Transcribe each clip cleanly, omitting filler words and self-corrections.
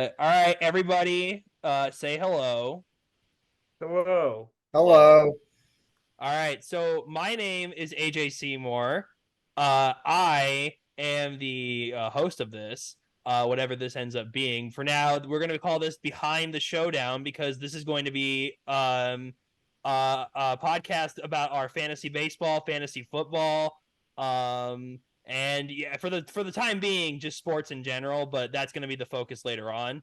All right, everybody, say hello. Hello. Hello. Hello. All right, so my name is AJ Seymour. I am the host of this, whatever this ends up being. For now, we're going to call this Behind the Showdown because this is going to be a podcast about our fantasy baseball, fantasy football, and yeah, for the time being, just sports in general. But that's going to be the focus later on.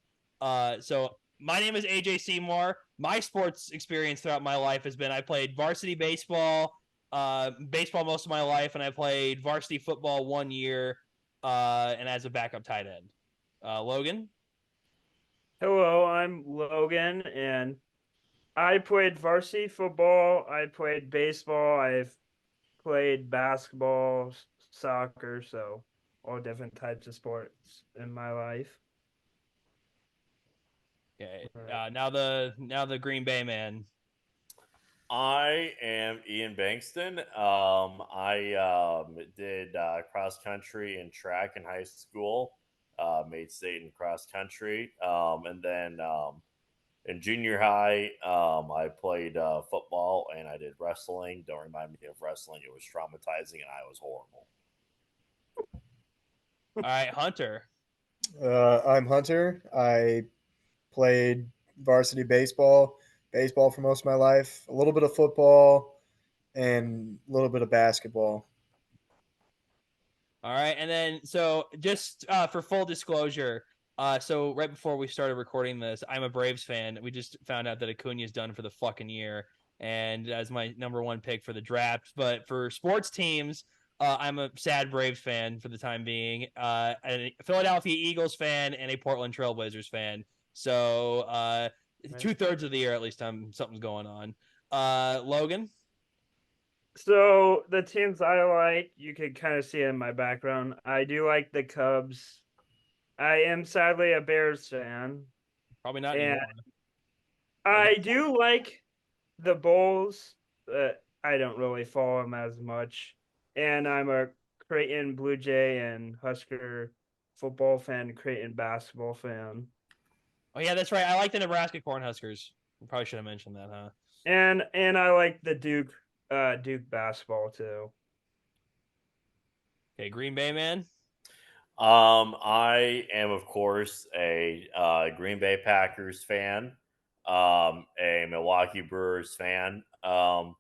So my name is AJ Seymour. My sports experience throughout my life has been I played varsity baseball most of my life, and I played varsity football 1 year, and as a backup tight end. Logan. Hello, I'm Logan, and I played varsity football. I played baseball. I've played basketball, soccer, so all different types of sports in my life. Okay. Right. Now the Green Bay man. I am Ian Bankston. I did cross country and track in high school, made state in cross country. And then in junior high, I played football and I did wrestling. Don't remind me of wrestling. It was traumatizing and I was horrible. All right, Hunter. I'm Hunter. I played varsity baseball for most of my life, a little bit of football, and a little bit of basketball. All right, and then so just for full disclosure, so right before we started recording this, I'm a Braves fan. We just found out that Acuna's done for the fucking year, and as my number one pick for the draft. But for sports teams, I'm a sad Braves fan for the time being, a Philadelphia Eagles fan, and a Portland Trailblazers fan. So 2/3 of the year, at least, something's going on. Logan. So the teams I like, you can kind of see in my background. I do like the Cubs. I am sadly a Bears fan, Probably not and anymore. I do like the Bulls, but I don't really follow them as much. And I'm a Creighton Blue Jay and Husker football fan, Creighton basketball fan. Oh yeah, that's right. I like the Nebraska Cornhuskers. Probably should have mentioned that, huh? And I like the Duke basketball too. Okay, Green Bay man. I am, of course, a Green Bay Packers fan, a Milwaukee Brewers fan, and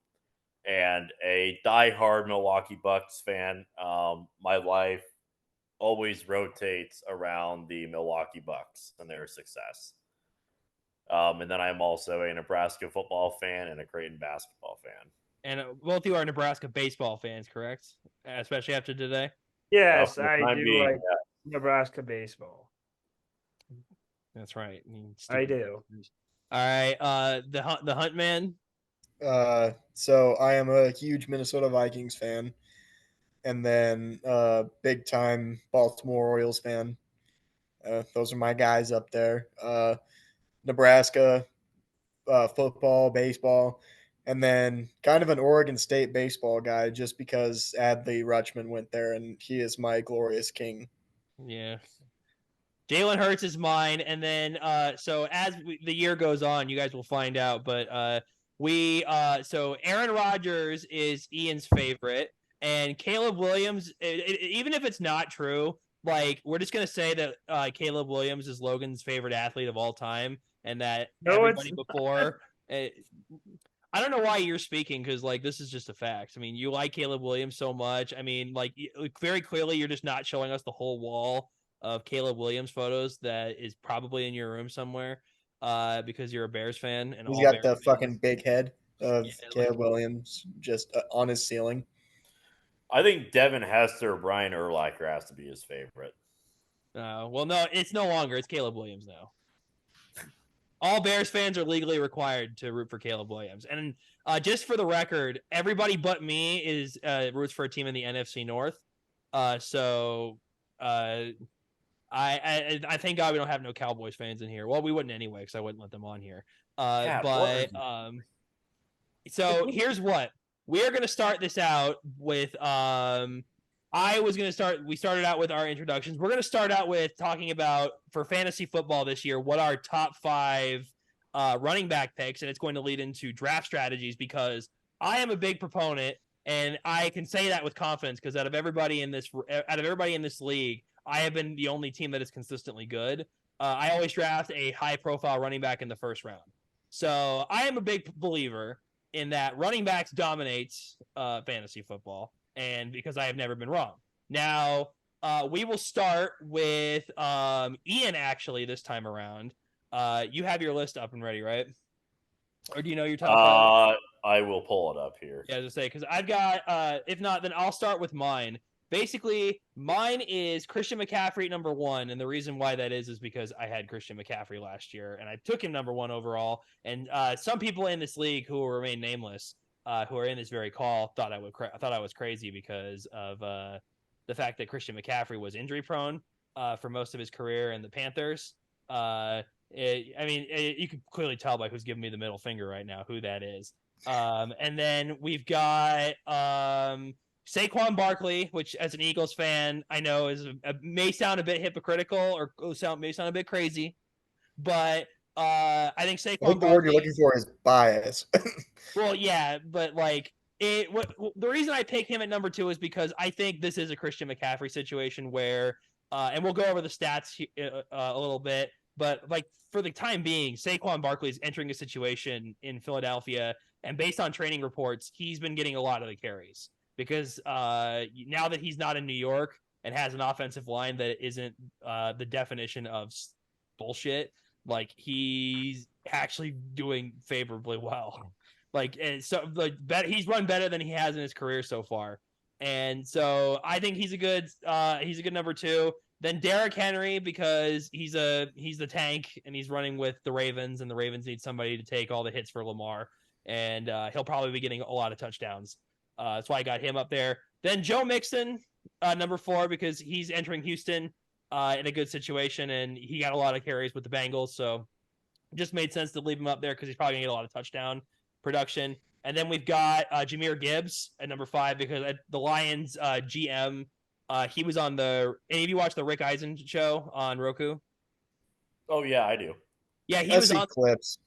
a diehard Milwaukee Bucks fan. My life always rotates around the Milwaukee Bucks and their success. And then I'm also a Nebraska football fan and a Creighton basketball fan. And both of you are Nebraska baseball fans, correct? Especially after today. Yes, For the I time do being, like Nebraska baseball. That's right. I Stupid. do. All right. The Hunt man. So I am a huge Minnesota Vikings fan, and then big time Baltimore Orioles fan. Those are my guys up there. Nebraska football, baseball, and then kind of an Oregon State baseball guy just because Adley Rutschman went there and he is my glorious king. Yeah. Jalen Hurts is mine, and then so as the year goes on, you guys will find out. But so Aaron Rodgers is Ian's favorite, and Caleb Williams. Even if it's not true, like we're just gonna say that Caleb Williams is Logan's favorite athlete of all time, and that No, it's everybody before. I don't know why you're speaking because like this is just a fact. I mean, you like Caleb Williams so much. I mean, like very clearly, you're just not showing us the whole wall of Caleb Williams photos that is probably in your room somewhere because you're a Bears fan and He's all got Bears the fans. fucking big head of Yeah, like Caleb Williams just on his ceiling. I think Devin Hester or Brian Urlacher has to be his favorite. well, no, it's no longer. It's Caleb Williams now. All Bears fans are legally required to root for Caleb Williams. And just for the record, everybody but me is roots for a team in the NFC North. So I thank God we don't have no Cowboys fans in here. Well, we wouldn't anyway because I wouldn't let them on here. God, what are But you? so here's what we are going to start this out with. we started out with our introductions. We're going to start out with talking about, for fantasy football this year, what our top 5 running back picks, and it's going to lead into draft strategies, because I am a big proponent, and I can say that with confidence, because out of everybody in this league, I have been the only team that is consistently good. I always draft a high profile running back in the first round. So I am a big believer in that running backs dominates fantasy football, and because I have never been wrong. Now, we will start with Ian, actually, this time around. You have your list up and ready, right? Or do you know your top 5? I will pull it up here. Yeah, just say, because I've got, if not, then I'll start with mine. Basically, mine is Christian McCaffrey at number 1, and the reason why that is because I had Christian McCaffrey last year, and I took him number 1 overall. And some people in this league who will remain nameless, who are in this very call, thought I was crazy because of the fact that Christian McCaffrey was injury prone for most of his career in the Panthers. You can clearly tell by who's giving me the middle finger right now who that is. And then we've got Saquon Barkley, which, as an Eagles fan, I know may sound a bit hypocritical, or may sound a bit crazy, but I think Saquon I think the Barkley, word you're looking for is bias. well, yeah, but like the reason I pick him at number 2 is because I think this is a Christian McCaffrey situation where, and we'll go over the stats a little bit, but like for the time being, Saquon Barkley is entering a situation in Philadelphia, and based on training reports, he's been getting a lot of the carries, because now that he's not in New York and has an offensive line that isn't the definition of bullshit, like he's actually doing favorably well. Like, and so he's run better than he has in his career so far, and so I think he's a good number 2. Then Derrick Henry, because he's the tank, and he's running with the Ravens, and the Ravens need somebody to take all the hits for Lamar, and he'll probably be getting a lot of touchdowns. That's why I got him up there. Then Joe Mixon, number 4, because he's entering Houston in a good situation, and he got a lot of carries with the Bengals, so it just made sense to leave him up there because he's probably gonna get a lot of touchdown production. And then we've got Jahmyr Gibbs at number 5, because the Lions GM, he was on any of you watched the Rick Eisen show on Roku? Oh yeah, I do. Yeah, I see clips.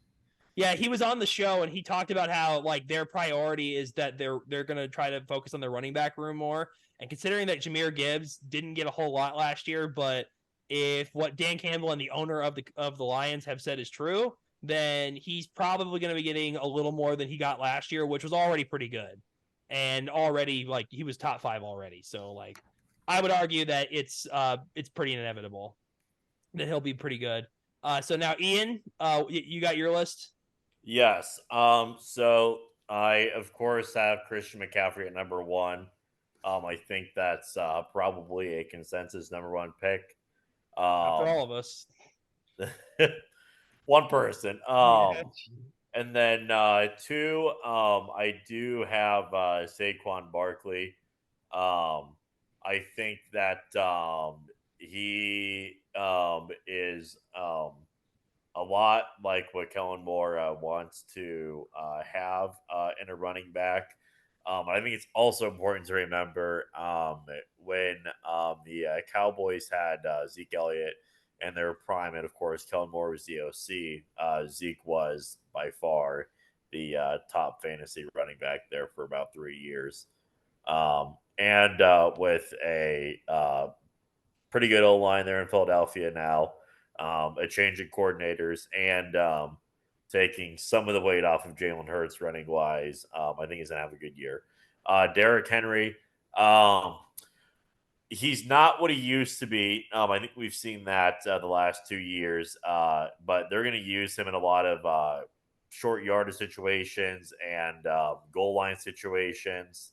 Yeah, he was on the show, and he talked about how like their priority is that they're gonna try to focus on their running back room more. And considering that Jahmyr Gibbs didn't get a whole lot last year, but if what Dan Campbell and the owner of the Lions have said is true, then he's probably going to be getting a little more than he got last year, which was already pretty good, and already like he was top 5 already. So like I would argue that it's pretty inevitable that he'll be pretty good. So now Ian, you got your list. Yes. So I of course have Christian McCaffrey at number 1. I think that's probably a consensus number 1 pick. Not for all of us. One person. Yeah. And then 2, I do have Saquon Barkley. I think that he is a lot like what Kellen Moore wants to have in a running back. I think it's also important to remember when the Cowboys had Zeke Elliott in their prime, and of course, Kellen Moore was the OC. Zeke was by far the top fantasy running back there for about 3 years. And with a pretty good O line there in Philadelphia now, a change in coordinators, and taking some of the weight off of Jalen Hurts running wise, I think he's going to have a good year. Derrick Henry, he's not what he used to be. I think we've seen that the last 2 years, but they're going to use him in a lot of short yardage situations and goal line situations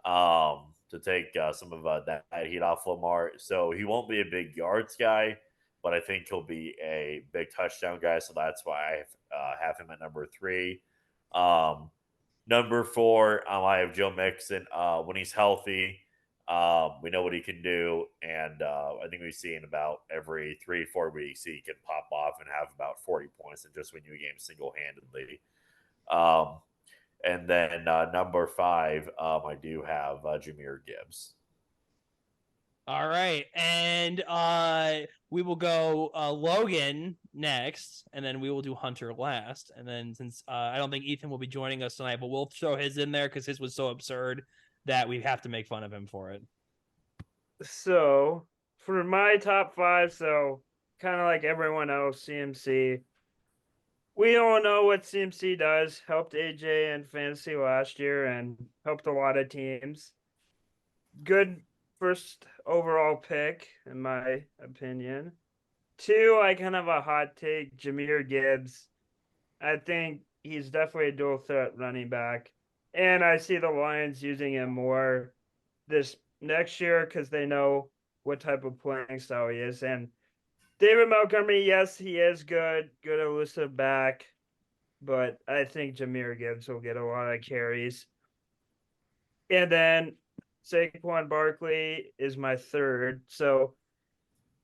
to take some of that heat off Lamar. So he won't be a big yards guy, but I think he'll be a big touchdown guy. So that's why I have him at number 3. Number 4, I have Joe Mixon. When he's healthy, we know what he can do, and I think we've seen about every 3-4 weeks he can pop off and have about 40 points and just win you a game single-handedly. And then number 5, I do have Jahmyr Gibbs. All right, and we will go Logan next, and then we will do Hunter last. And then since I don't think Ethan will be joining us tonight, but we'll throw his in there because his was so absurd that we have to make fun of him for it. So for my top five, so kind of like everyone else, CMC. We all know what CMC does. Helped AJ in fantasy last year and helped a lot of teams. Good first overall pick, in my opinion. Two, I kind of a hot take, Jameer Gibbs. I think he's definitely a dual threat running back. And I see the Lions using him more this next year because they know what type of playing style he is. And David Montgomery, yes, he is good elusive back, but I think Jameer Gibbs will get a lot of carries. And then Saquon Barkley is my third. So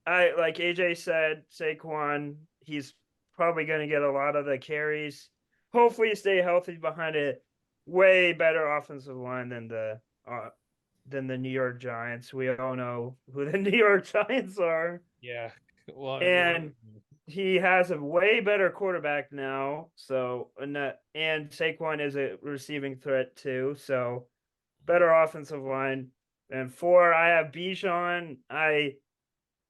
I like AJ said, Saquon, he's probably going to get a lot of the carries. Hopefully, stay healthy behind a way better offensive line than the New York Giants. We all know who the New York Giants are, Yeah, well, and he has a way better quarterback now. So and Saquon is a receiving threat too. So better offensive line. And four, I have Bijan. I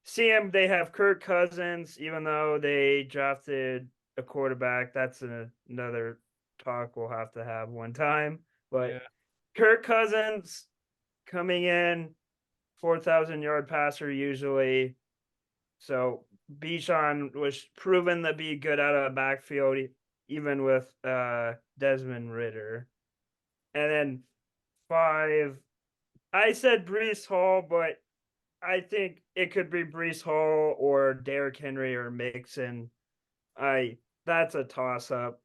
see him. They have Kirk Cousins, even though they drafted a quarterback. That's another talk we'll have to have one time. But yeah. Kirk Cousins coming in, 4,000-yard passer usually. So Bijan was proven to be good out of the backfield, even with Desmond Ritter. And then five, I said Brees Hall, but I think it could be Brees Hall or Derrick Henry or Mixon. That's a toss up.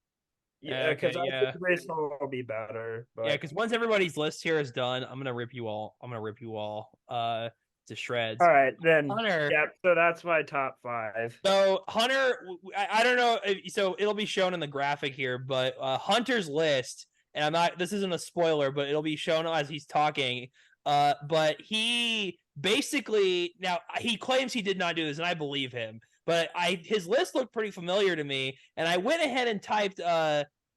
Yeah, Okay, because I think yeah. Brees Hall will be better. Yeah, But because once everybody's list here is done, I'm gonna rip you all. I'm gonna rip you all to shreds. all right, then Hunter. yeah. So that's my top five. So Hunter, I don't know. So it'll be shown in the graphic here, but Hunter's list, and I'm not. This isn't a spoiler, but it'll be shown as he's talking. But he basically now he claims he did not do this, and I believe him. But his list looked pretty familiar to me, and I went ahead and typed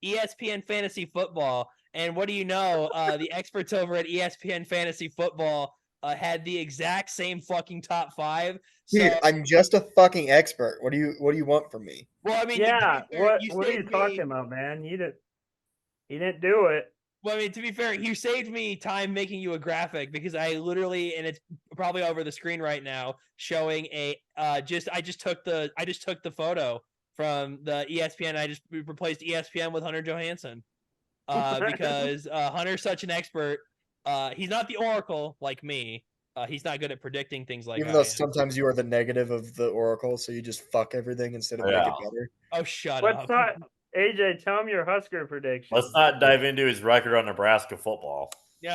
ESPN fantasy football. And what do you know? The experts over at ESPN fantasy football had the exact same fucking top five. So, Dude, I'm just a fucking expert. What do you want from me? well, I mean, to Yeah, be fair, you what are you saved talking me. about, man? He didn't do it. Well, I mean, to be fair, you saved me time making you a graphic because I literally, and it's probably over the screen right now, showing a I just took the photo from the ESPN. I just replaced ESPN with Hunter Johansson because Hunter's such an expert. He's not the Oracle like me. He's not good at predicting things like Even I though am. sometimes you are the negative of the oracle, so you just fuck everything instead of make Yeah. it better. Oh, shut What's up. not AJ? Tell him your Husker prediction. Let's not dive into his record on Nebraska football. You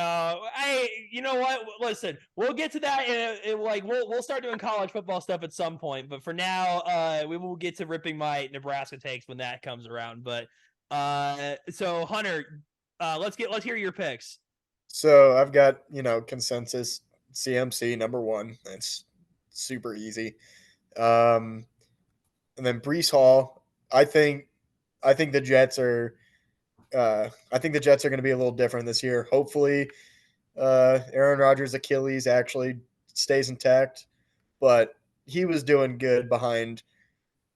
know what? Listen, we'll get to that. Like we'll start doing college football stuff at some point. But for now, we will get to ripping my Nebraska takes when that comes around. But so Hunter, let's hear your picks. So I've got, consensus CMC number one. That's super easy. And then Brees Hall. I think I think the Jets are I think the Jets are going to be a little different this year. Hopefully, Aaron Rodgers' Achilles actually stays intact, but he was doing good behind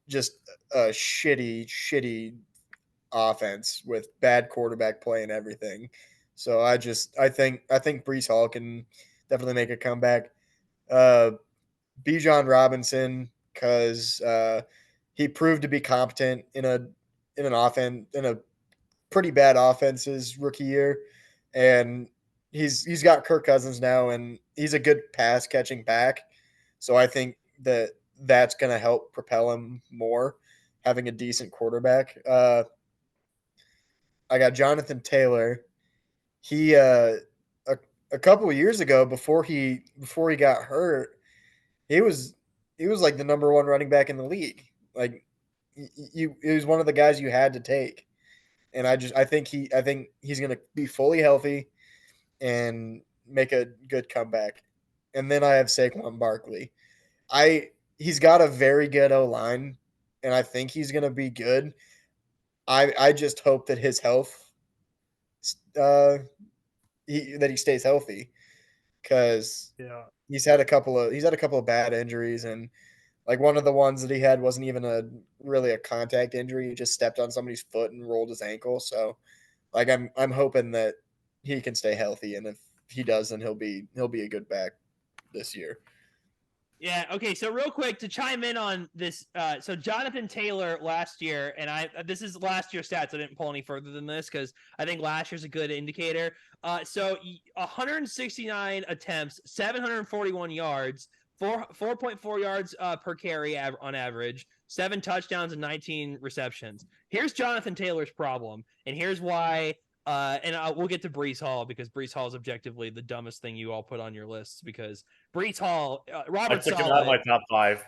just a shitty offense with bad quarterback play and everything. So I think Brees Hall can definitely make a comeback. Uh, Bijan Robinson, because he proved to be competent in a pretty bad offense his rookie year, and he's got Kirk Cousins now, and he's a good pass catching back. So I think that's going to help propel him more, having a decent quarterback. I got Jonathan Taylor. He a couple of years ago before he got hurt, he was he was like the number one running back in the league. Like he was one of the guys you had to take. And I think he's going to be fully healthy and make a good comeback. and then I have Saquon Barkley. He's got a very good O line, and I think he's gonna be good. I just hope that his health, uh, that he stays healthy, because Yeah. he's had a couple of bad injuries, and like one of the ones that he had wasn't even really a contact injury. He just stepped on somebody's foot and rolled his ankle. So like I'm hoping that he can stay healthy, and if he does, then he'll be a good back this year. Yeah. Okay. So real quick to chime in on this. So Jonathan Taylor last year, and this is last year's stats. I didn't pull any further than this because I think last year's a good indicator. So 169 attempts, 741 yards, 4.4 yards per carry on average, 7 touchdowns and 19 receptions. Here's Jonathan Taylor's problem, and here's why. We'll get to Breece Hall because Breece Hall is objectively the dumbest thing you all put on your lists because Breece Hall, I Robert took him out of my Saleh. top 5.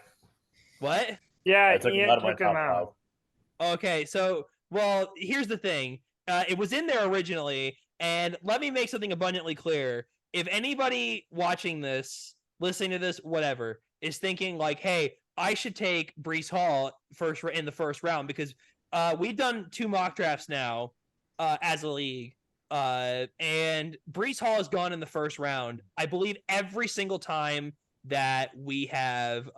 What? Yeah, I took him Ian out of my took him top 5. out. Okay, so well, here's the thing. It was in there originally, and let me make something abundantly clear. If anybody watching this, listening to this, whatever, is thinking like, "Hey, I should take Breece Hall in the first round," because we've done 2 mock drafts now as a league, and Breece Hall has gone in the first round. I believe every single time that we have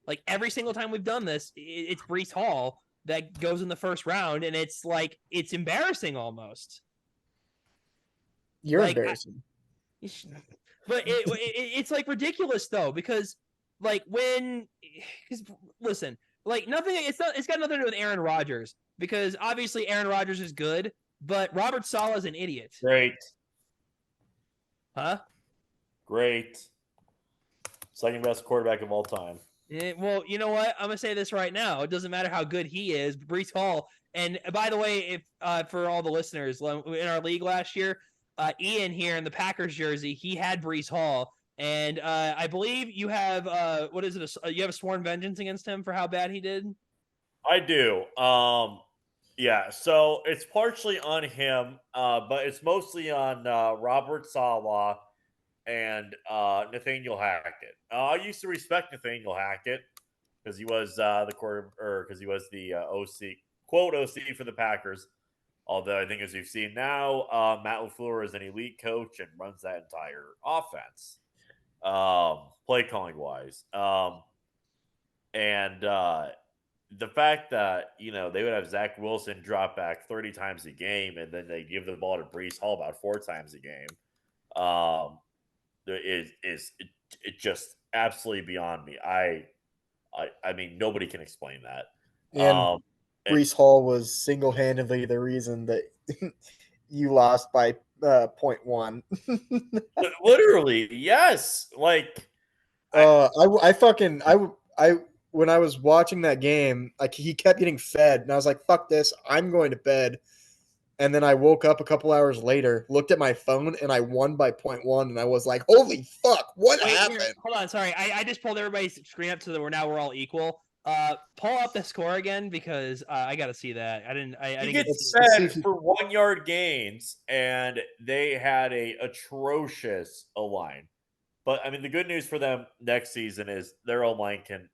like every single time we've done this, it's Breece Hall that goes in the first round, and it's like it's embarrassing almost. You're Like, embarrassing. but it's like ridiculous though because like because listen, like nothing. It's got nothing to do with Aaron Rodgers because obviously Aaron Rodgers is good, but Robert Saleh is an idiot. Great. Huh? Great. Second best quarterback of all time. Well, you know what? I'm gonna say this right now. It doesn't matter how good he is. Breece Hall, and by the way, if for all the listeners in our league last year, Ian here in the Packers jersey, he had Breece Hall, and I believe you have what is it? You have a sworn vengeance against him for how bad he did. I do. Yeah, so it's partially on him, but it's mostly on Robert Saleh and Nathaniel Hackett. I used to respect Nathaniel Hackett because he was the quarter, or because he was the OC, quote OC for the Packers. Although I think, as we've seen now, Matt LaFleur is an elite coach and runs that entire offense, play calling wise. And the fact that they would have Zach Wilson drop back 30 times a game, and then they give the ball to Breece Hall about 4 times a game, it just absolutely beyond me. I mean, nobody can explain that. And Breece Hall was single-handedly the reason that you lost by 0.1. Literally, yes. Like, I when I was watching that game, like he kept getting fed, and I was like, "Fuck this! I'm going to bed." And then I woke up a couple hours later, looked at my phone, and I won by 0.1, and I was like, "Holy fuck! What Wait, happened?" here, hold on. Sorry, I just pulled everybody's screen up so that we're all equal. Pull up the score again because I got to see that. I didn't he get to gets see Let's see fed if you- for 1 yard gains, and they had a atrocious O-line. But I mean, the good news for them next season is their O-line can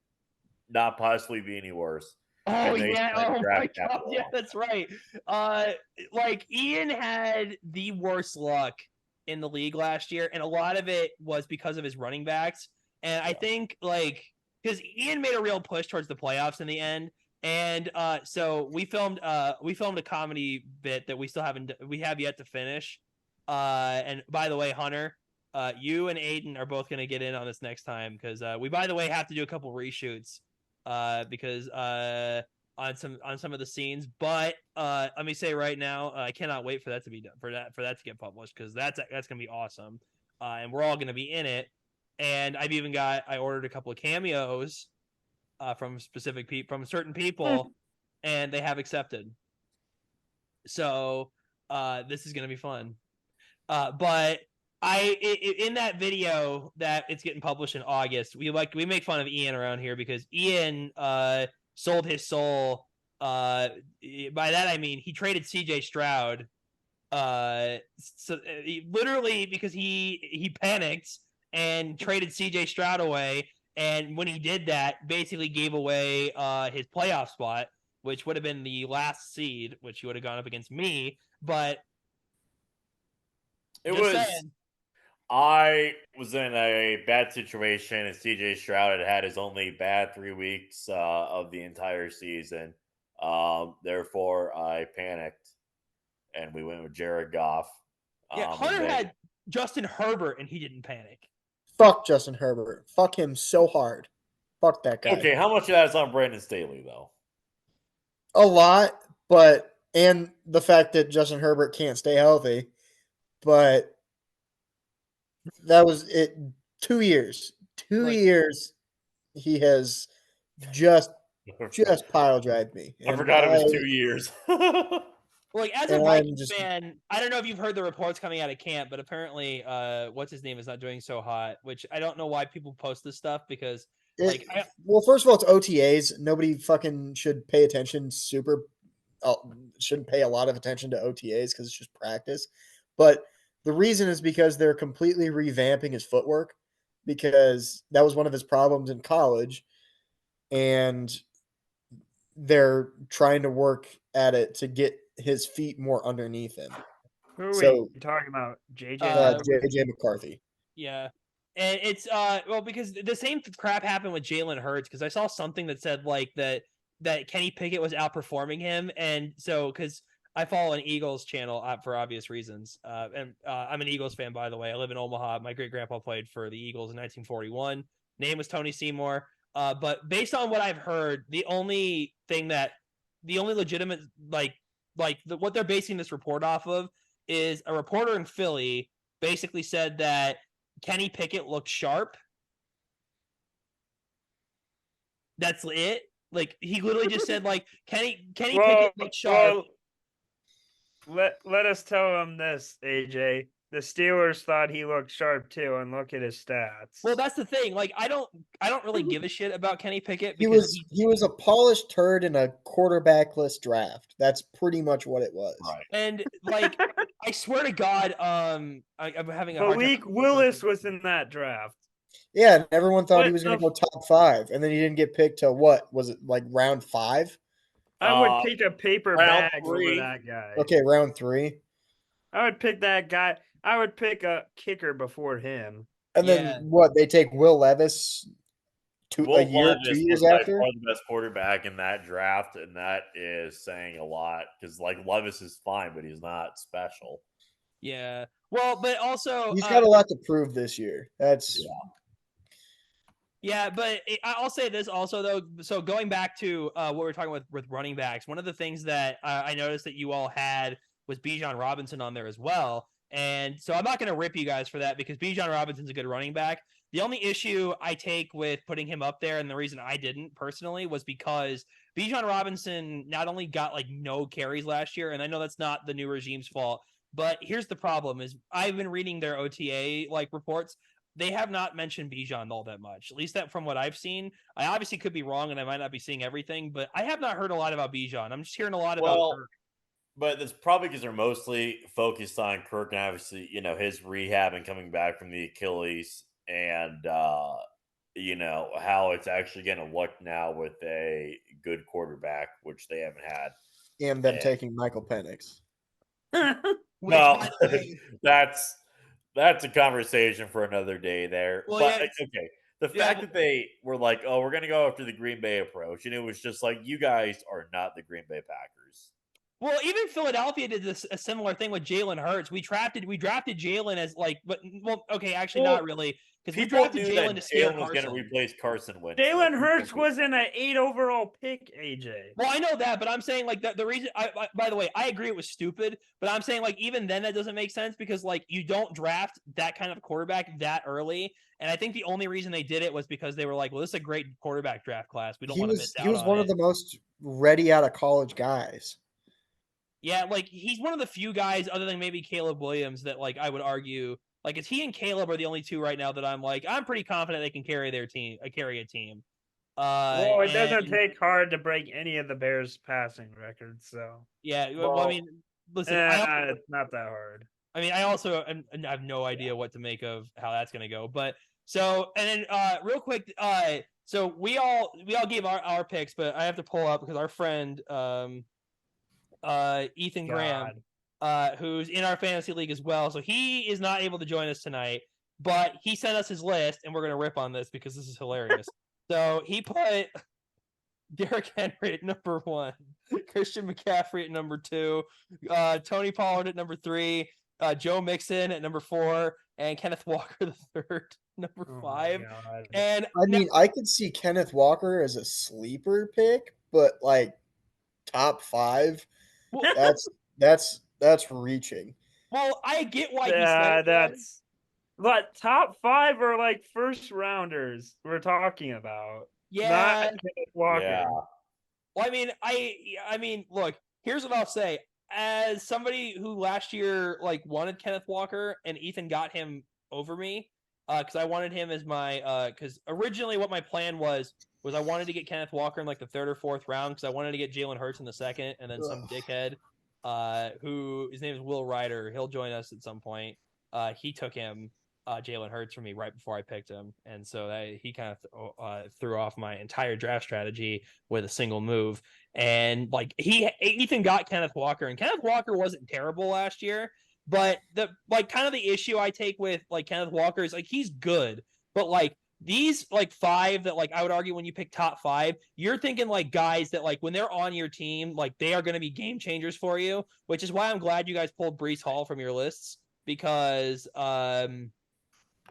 not possibly be any worse. Oh And they yeah! spent Oh draft my god! capital Yeah, on that's that. right. Like Ian had the worst luck in the league last year, and a lot of it was because of his running backs. And I think like because Ian made a real push towards the playoffs in the end, and so we filmed a comedy bit that we have yet to finish. And by the way, Hunter, you and Aiden are both going to get in on this next time because we by the way have to do a couple reshoots because on some of the scenes. But let me say right now, I cannot wait for that to be done for that to get published because that's gonna be awesome, and we're all gonna be in it. And I ordered a couple of cameos from from certain people, and they have accepted. So this is gonna be fun. But in that video that it's getting published in August, we make fun of Ian around here because Ian sold his soul. By that I mean he traded CJ Stroud Literally because he panicked and traded CJ Stroud away, and when he did that, basically gave away his playoff spot, which would have been the last seed, which he would have gone up against me. But It just was. saying, I was in a bad situation, and CJ Stroud had his only bad 3 weeks of the entire season. Therefore, I panicked, and we went with Jared Goff. yeah, We Hunter made had Justin Herbert, and he didn't panic. Fuck Justin Herbert. Fuck him so hard. Fuck that guy. okay. How much of that is on Brandon Staley, though? A lot, but and the fact that Justin Herbert can't stay healthy, but that was it. 2 years, two Like, years, he has just pile drive me, I and forgot it was 2 years. like as a I'm Vikings just fan, I don't know if you've heard the reports coming out of camp, but apparently, what's his name is not doing so hot. Which I don't know why people post this stuff because, like, well. First of all, it's OTAs. Nobody fucking should pay attention. Shouldn't pay a lot of attention to OTAs because it's just practice. But the reason is because they're completely revamping his footwork because that was one of his problems in college, and they're trying to work at it to get his feet more underneath him. Who are So we talking about? JJ. JJ McCarthy. yeah. And it's well because the same crap happened with Jalen Hurts because I saw something that said like that Kenny Pickett was outperforming him, and so because I follow an Eagles channel for obvious reasons, and I'm an Eagles fan by the way. I live in Omaha. My great grandpa played for the Eagles in 1941. Name was Tony Seymour. But based on what I've heard, the only legitimate what they're basing this report off of is a reporter in Philly basically said that Kenny Pickett looked sharp. That's it. Like he literally just said like Kenny Pickett looked sharp. Let us tell him this, AJ. The Steelers thought he looked sharp too, and look at his stats. Well, that's the thing. Like I don't really give a shit about Kenny Pickett He because was a polished turd in a quarterbackless draft. That's pretty much what it was. Right. and like I swear to God, I'm having a hard time. Malik Willis was in that draft. Yeah, and everyone thought he What was going to the go top 5, and then he didn't get picked to what was it like round 5? I would pick a paper round bag 3. over that guy. Okay, round 3, I would pick that guy. I would pick a kicker before him. and Yeah. then what? They take Will Levis Will 2 Levis years was by after. far the best quarterback in that draft, and that is saying a lot because like Levis is fine, but he's not special. Yeah. Well, but also He's got a lot to prove this year. That's yeah, but I'll say this also though. So going back to what we were talking with running backs, one of the things that I noticed that you all had was Bijan Robinson on there as well. And so I'm not going to rip you guys for that because Bijan Robinson's a good running back. The only issue I take with putting him up there, and the reason I didn't personally, was because Bijan Robinson not only got like no carries last year, and I know that's not the new regime's fault, but here's the problem: is I've been reading their OTA like reports. They have not mentioned Bijan all that much, at least that from what I've seen. I obviously could be wrong, and I might not be seeing everything, but I have not heard a lot about Bijan. I'm just hearing a lot about Kirk. But that's probably because they're mostly focused on Kirk and obviously, his rehab and coming back from the Achilles and, how it's actually going to look now with a good quarterback, which they haven't had. and them taking Michael Penix. No, that's a conversation for another day there. Well, but yeah, okay, the fact that they were like, "Oh, we're going to go after the Green Bay approach," and it was just like, "You guys are not the Green Bay Packers." Well, even Philadelphia did a similar thing with Jalen Hurts. We drafted Jalen as like, but okay, actually not really, because we People drafted knew Jalen that to scare Jalen was going to Carson. replace Carson Wentz. Jalen Hurts was in an 8 overall pick, AJ. Well, I know that, but I'm saying like the reason. By the way, I agree it was stupid, but I'm saying like even then that doesn't make sense because like you don't draft that kind of quarterback that early. And I think the only reason they did it was because they were like, well, this is a great quarterback draft class. We don't want to miss out on it. He was one of the most ready out of college guys. Yeah, like he's one of the few guys other than maybe Caleb Williams that like I would argue like it's he and Caleb are the only two right now that I'm pretty confident they can carry their team, carry a team. Well, it doesn't take hard to break any of the Bears' passing records, so yeah. Well, I mean, listen, It's not that hard. I mean, I also I have no idea what to make of how that's going to go. But so, and then real quick, so we all gave our picks, but I have to pull up because our friend Ethan Graham, who's in our fantasy league as well, so he is not able to join us tonight. But he sent us his list, and we're going to rip on this because this is hilarious. So he put Derrick Henry at number 1, Christian McCaffrey at number 2, Tony Pollard at number 3, Joe Mixon at number 4, and Kenneth Walker the third, number 5. And I mean, I could see Kenneth Walker as a sleeper pick, but like top 5, well, that's reaching. well, I get why he said that's. But top 5 are like first rounders we're talking about. Yeah. Not Kenneth Walker. Yeah. Well, I mean, look, here's what I'll say. As somebody who last year like wanted Kenneth Walker and Ethan got him over me, because I wanted him as my because originally what my plan was I wanted to get Kenneth Walker in like the 3rd or 4th round because I wanted to get Jalen Hurts in the 2nd, and then some dickhead who his name is Will Ryder, he'll join us at some point. He took him Jalen Hurts for me right before I picked him, and so he kind of threw off my entire draft strategy with a single move. And like Ethan got Kenneth Walker, and Kenneth Walker wasn't terrible last year, but the like kind of the issue I take with like Kenneth Walker is like he's good, but like these like 5 that like I would argue when you pick top 5, you're thinking like guys that like when they're on your team, like they are going to be game changers for you, which is why I'm glad you guys pulled Breece Hall from your lists because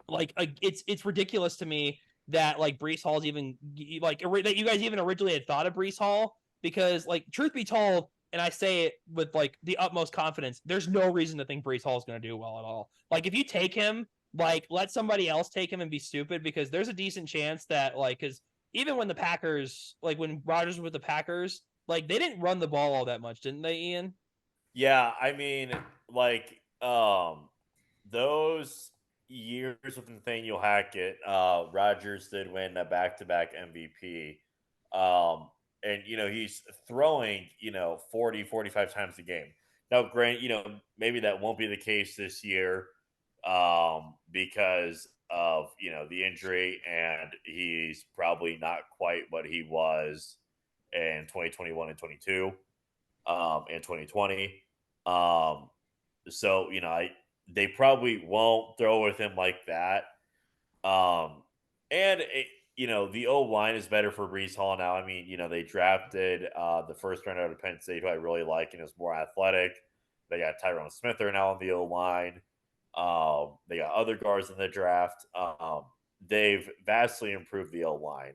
like it's ridiculous to me that like Breece Hall's even like that you guys even originally had thought of Breece Hall because like truth be told, and I say it with like the utmost confidence, there's no reason to think Breece Hall is going to do well at all. Like if you take him, like let somebody else take him and be stupid because there's a decent chance that like because even when the Packers like when Rodgers was with the Packers, like they didn't run the ball all that much, didn't they, Ian? Yeah, I mean, like those years with Nathaniel Hackett, Rodgers did win a back-to-back MVP. And he's throwing, 40, 45 times a game. Now, grant, maybe that won't be the case this year because of, the injury, and he's probably not quite what he was in 2021 and 22 and 2020. So, they probably won't throw with him like that. And the O line is better for Breece Hall now. I mean, they drafted the first round out of Penn State, who I really like, and is more athletic. They got Tyrone Smither now on the O line. They got other guards in the draft. They've vastly improved the O line.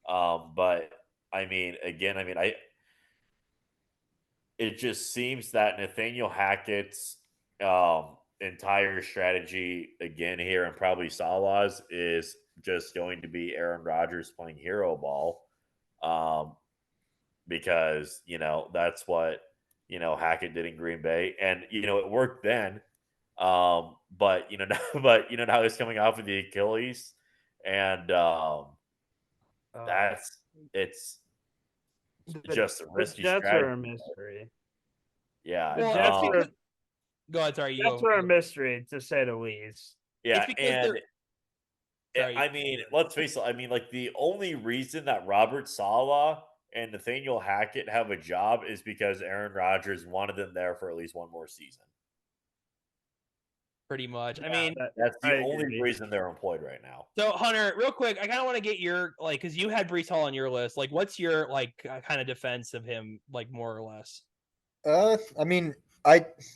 But I mean, again, it just seems that Nathaniel Hackett's entire strategy again here, and probably Salah's, is just going to be Aaron Rodgers playing hero ball, because that's what Hackett did in Green Bay, and it worked then. But now he's coming off of the Achilles, and it's just a risky Jets strategy. are a mystery. Yeah. The Jets are. Go ahead, sorry. Jets are a mystery, to say the least. Yeah, and I mean, let's face it. I mean, like the only reason that Robert Saleh and Nathaniel Hackett have a job is because Aaron Rodgers wanted them there for at least one more season. Pretty much. Yeah, I mean, that's the only reason they're employed right now. So Hunter, real quick, I kind of want to get your like, because you had Breece Hall on your list. Like, what's your like kind of defense of him, like more or less? I mean,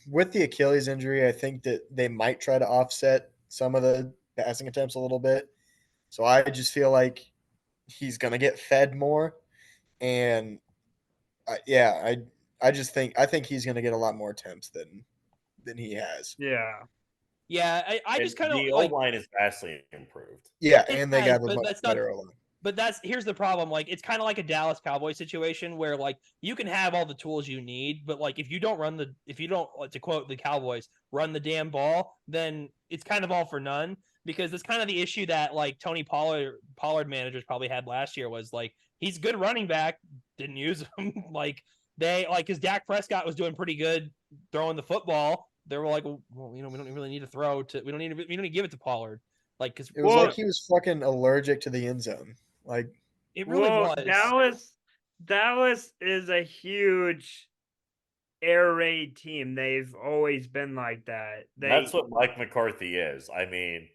with the Achilles injury, I think that they might try to offset some of the passing attempts a little bit. So I just feel like he's gonna get fed more, and I think he's gonna get a lot more attempts than he has. Yeah. Yeah, I just kind of the like O-line is vastly improved. Yeah, and they got a much that's better O-line. But here's the problem. Like, it's kind of like a Dallas Cowboys situation where like you can have all the tools you need, but like if you don't, to quote the Cowboys, run the damn ball, then it's kind of all for none. Because it's kind of the issue that like Tony Pollard managers probably had last year was like he's good running back, didn't use him. Like they like because Dak Prescott was doing pretty good throwing the football. They were like, well, we don't really need to throw to we don't need to give it to Pollard, like because It was like he was fucking allergic to the end zone. Like it really was. Dallas is a huge air raid team. They've always been like that. That's what Mike McCarthy is. I mean,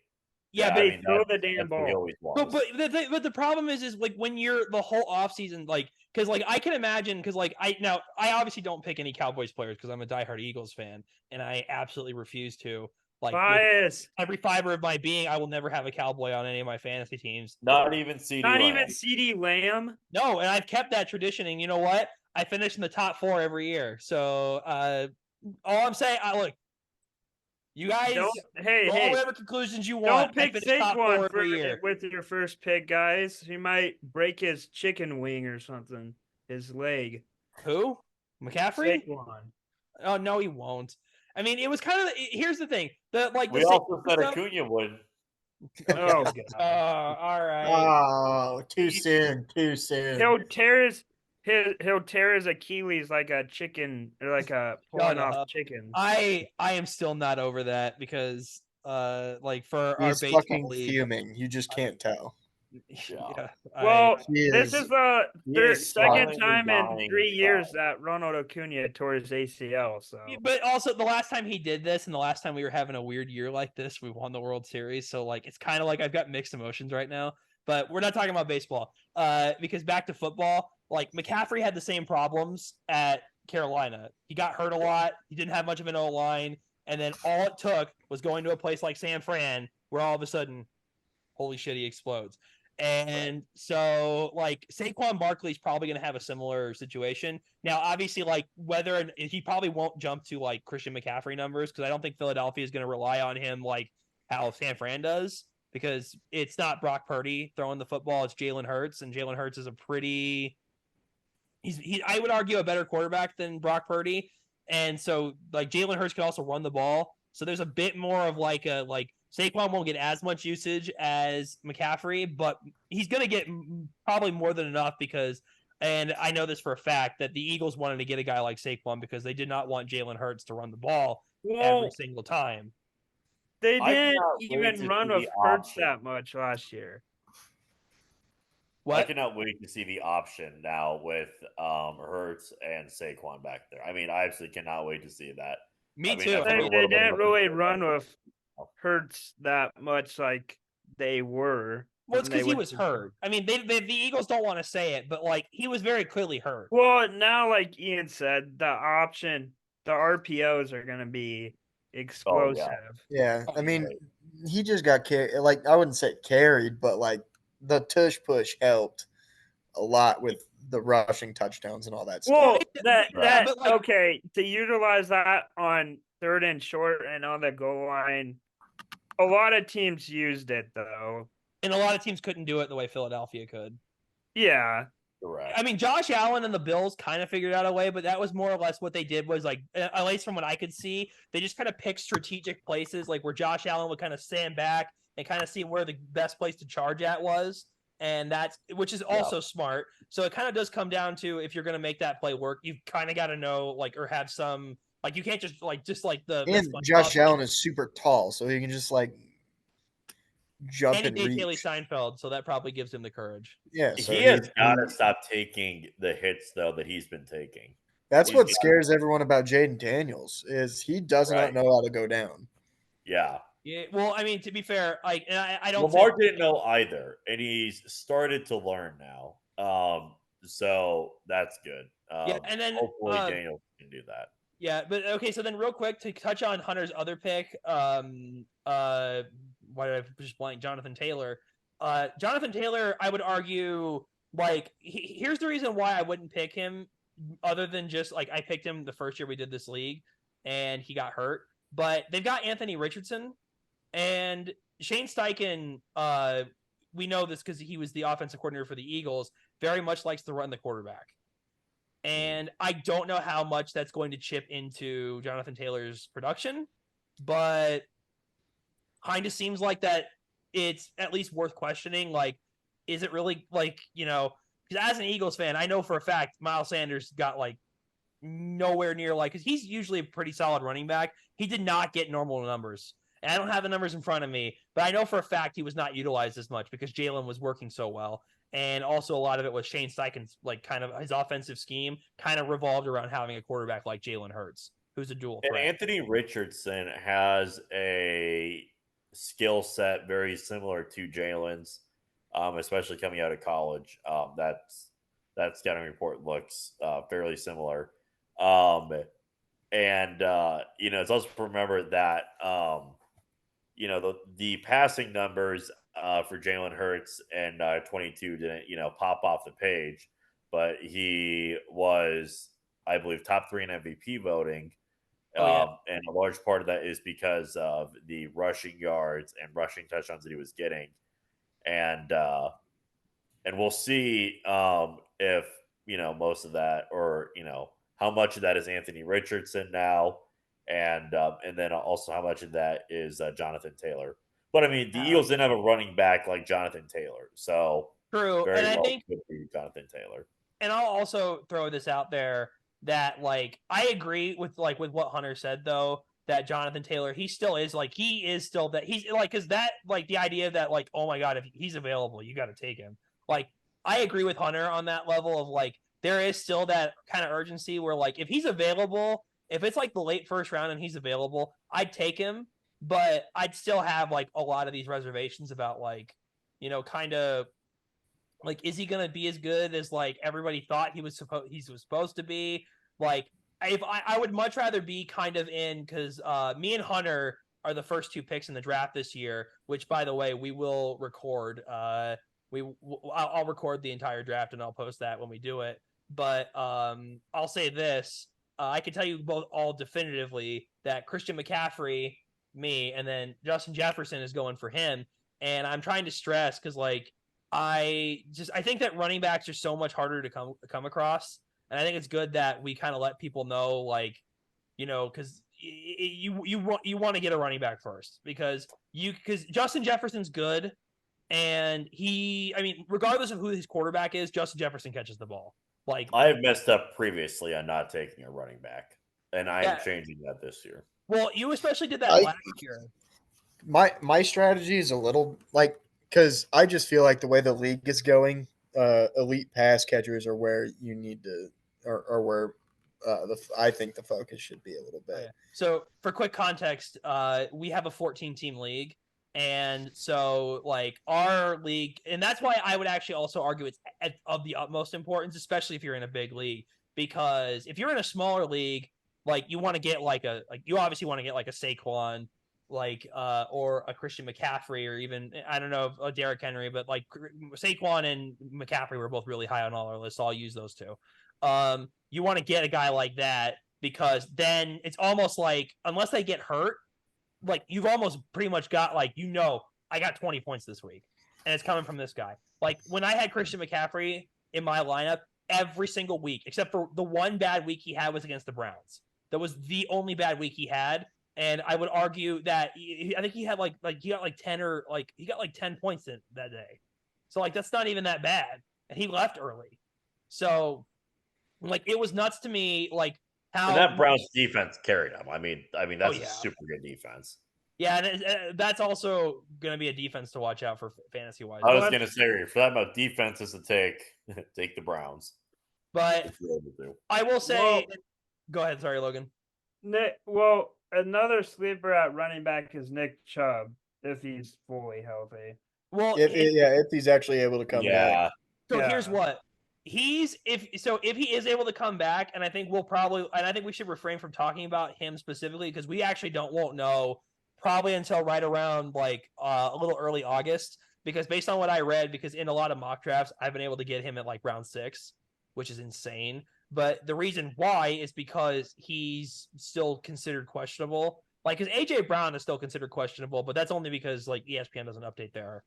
Yeah, they throw the damn that's what he ball. always was. But the problem is like when you're the whole offseason, like because like I can imagine because like I obviously don't pick any Cowboys players because I'm a diehard Eagles fan and I absolutely refuse to like Bias. every fiber of my being. I will never have a Cowboy on any of my fantasy teams. Not even CD Not Lamb. even CD Lamb. No, and I've kept that tradition. And you know what? I finish in the top 4 every year. So all I'm saying, look, you guys, hey, whatever conclusions you don't want. pick I finish top 4 Saquon every year. with your first pick, guys. He might break his chicken wing or something. His leg. Who? McCaffrey? Saquon. Oh no, he won't. I mean, it was kind of. Here's the thing. We also said Acuna would. Oh god. All right. Oh, too soon. He'll tear his Achilles like a chicken or like a pulling off chicken. I am still not over that because like for our He's baseball fucking league, fuming. You just can't tell. yeah. Well, He this is the second silently time in dying 3 years inside. that Ronald Acuna tore his ACL. So, but also the last time he did this, and the last time we were having a weird year like this, we won the World Series. So like it's kind of like I've got mixed emotions right now. But we're not talking about baseball. Because back to football, like McCaffrey had the same problems at Carolina. He got hurt a lot. He didn't have much of an O line, and then all it took was going to a place like San Fran, where all of a sudden, holy shit, he explodes. And so, like, Saquon Barkley's probably going to have a similar situation. Now, obviously, like, whether he probably won't jump to, like, Christian McCaffrey numbers because I don't think Philadelphia is going to rely on him like how San Fran does because it's not Brock Purdy throwing the football. It's Jalen Hurts, and Jalen Hurts is a pretty I would argue a better quarterback than Brock Purdy. And so, like, Jalen Hurts can also run the ball. So there's a bit more of like Saquon won't get as much usage as McCaffrey, but he's going to get probably more than enough because, and I know this for a fact, that the Eagles wanted to get a guy like Saquon because they did not want Jalen Hurts to run the ball every single time. They didn't even run with Hurts that much last year. What? I cannot wait to see the option now with Hurts and Saquon back there. I mean, I absolutely cannot wait to see that. Me too. They didn't really run with Hurts that much like they were. Well, it's because he was hurt. I mean, the Eagles don't want to say it, but like he was very clearly hurt. Well, now, like Ian said, the RPOs are going to be explosive. Yeah, I mean, he just got carried. Like I wouldn't say carried, but like the tush push helped a lot with the rushing touchdowns and all that well, stuff. Okay, to utilize that on 3rd and short and on the goal line, a lot of teams used it though. And a lot of teams couldn't do it the way Philadelphia could. Yeah. Correct. I mean, Josh Allen and the Bills kind of figured out a way, but that was more or less what they did was like, at least from what I could see, they just kind of picked strategic places like where Josh Allen would kind of stand back and kind of see where the best place to charge at was. And which is also smart. So it kind of does come down to if you're going to make that play work, you've kind of got to know like, or have some, like, you can't just like the. And Josh Allen is super tall, so he can just like jump and reach. Haley Steinfeld, so that probably gives him the courage. Yeah, so he has got to stop taking the hits though that he's been taking. That's what scares everyone about Jaden Daniels is he does not know how to go down. Yeah. Yeah. Well, I mean, to be fair, like I don't. Lamar didn't know either, and he's started to learn now. So that's good. Yeah, and then hopefully Daniels can do that. Yeah, but okay, so then real quick to touch on Hunter's other pick, why did I just blank? Jonathan Taylor. Jonathan Taylor, I would argue, like, here's the reason why I wouldn't pick him, other than just like I picked him the first year we did this league, and he got hurt. But they've got Anthony Richardson and Shane Steichen. We know this because he was the offensive coordinator for the Eagles. Very much likes to run the quarterback. And I don't know how much that's going to chip into Jonathan Taylor's production, but kind of seems like that it's at least worth questioning. Like, is it really like, because as an Eagles fan, I know for a fact Miles Sanders got like nowhere near like because he's usually a pretty solid running back. He did not get normal numbers. And I don't have the numbers in front of me, but I know for a fact he was not utilized as much because Jalen was working so well. And also a lot of it was Shane Steichen's like kind of his offensive scheme kind of revolved around having a quarterback like Jalen Hurts, who's a dual And threat. Anthony Richardson has a skill set very similar to Jalen's, especially coming out of college. That scouting report looks fairly similar. It's also remember that the passing numbers for Jalen Hurts and 22 didn't pop off the page, but he was, I believe, top 3 in MVP voting. Oh, yeah. And a large part of that is because of the rushing yards and rushing touchdowns that he was getting, and we'll see if most of that, or how much of that is Anthony Richardson now, and then also how much of that is Jonathan Taylor. But I mean, the Eagles didn't have a running back like Jonathan Taylor, so True, very and I well think could be Jonathan Taylor. and I'll also throw this out there that like I agree with what Hunter said though, that Jonathan Taylor he is still that he's like because that like the idea that like oh my god if he's available you got to take him, like I agree with Hunter on that level of like there is still that kind of urgency where like if he's available, if it's like the late first round and he's available I'd take him, but I'd still have like a lot of these reservations about like kind of like, is he going to be as good as like everybody thought he was supposed to be? Like, if I would much rather be kind of in because me and Hunter are the first 2 picks in the draft this year. Which, by the way, we will record. I'll record the entire draft and I'll post that when we do it. But I'll say this: I can tell you both all definitively that Christian McCaffrey, me, and then Justin Jefferson is going for him. And I'm trying to stress because like I think that running backs are so much harder to come across, and I think it's good that we kind of let people know, like, because you want to get a running back first because Justin Jefferson's good, and regardless of who his quarterback is, Justin Jefferson catches the ball. Like I have messed up previously on not taking a running back, and I am yeah. changing that this year. Well, you especially did that last year. My strategy is a little like because I just feel like the way the league is going, elite pass catchers are where you need to, or where I think the focus should be a little bit. Oh, yeah. So for quick context, we have a 14-team league, and so like our league, and that's why I would actually also argue it's of the utmost importance, especially if you're in a big league, because if you're in a smaller league, like you want to get you obviously want to get like a Saquon, like or a Christian McCaffrey, or even I don't know a Derrick Henry, but like Saquon and McCaffrey were both really high on all our lists. So I'll use those 2. You want to get a guy like that because then it's almost like unless they get hurt, like you've almost pretty much got like I got 20 points this week, and it's coming from this guy. Like when I had Christian McCaffrey in my lineup every single week, except for the one bad week he had was against the Browns. That was the only bad week he had, and I would argue that I think he had he got like 10 or like he got like 10 points in that day. So like that's not even that bad, and he left early. So like it was nuts to me, like how and that Browns defense carried him. I mean that's yeah. a super good defense. Yeah, and that's also going to be a defense to watch out for fantasy wise. I was going to say for that about defenses to take the Browns. But I will say, go ahead. Sorry, Logan. Another sleeper at running back is Nick Chubb if he's fully healthy. Well, if he's actually able to come back. So here's what if he is able to come back, and I think we should refrain from talking about him specifically because we actually won't know probably until right around like a little early August, because based on what I read, because in a lot of mock drafts I've been able to get him at like round 6, which is insane. But the reason why is because he's still considered questionable. Like, because AJ Brown is still considered questionable, but that's only because like ESPN doesn't update their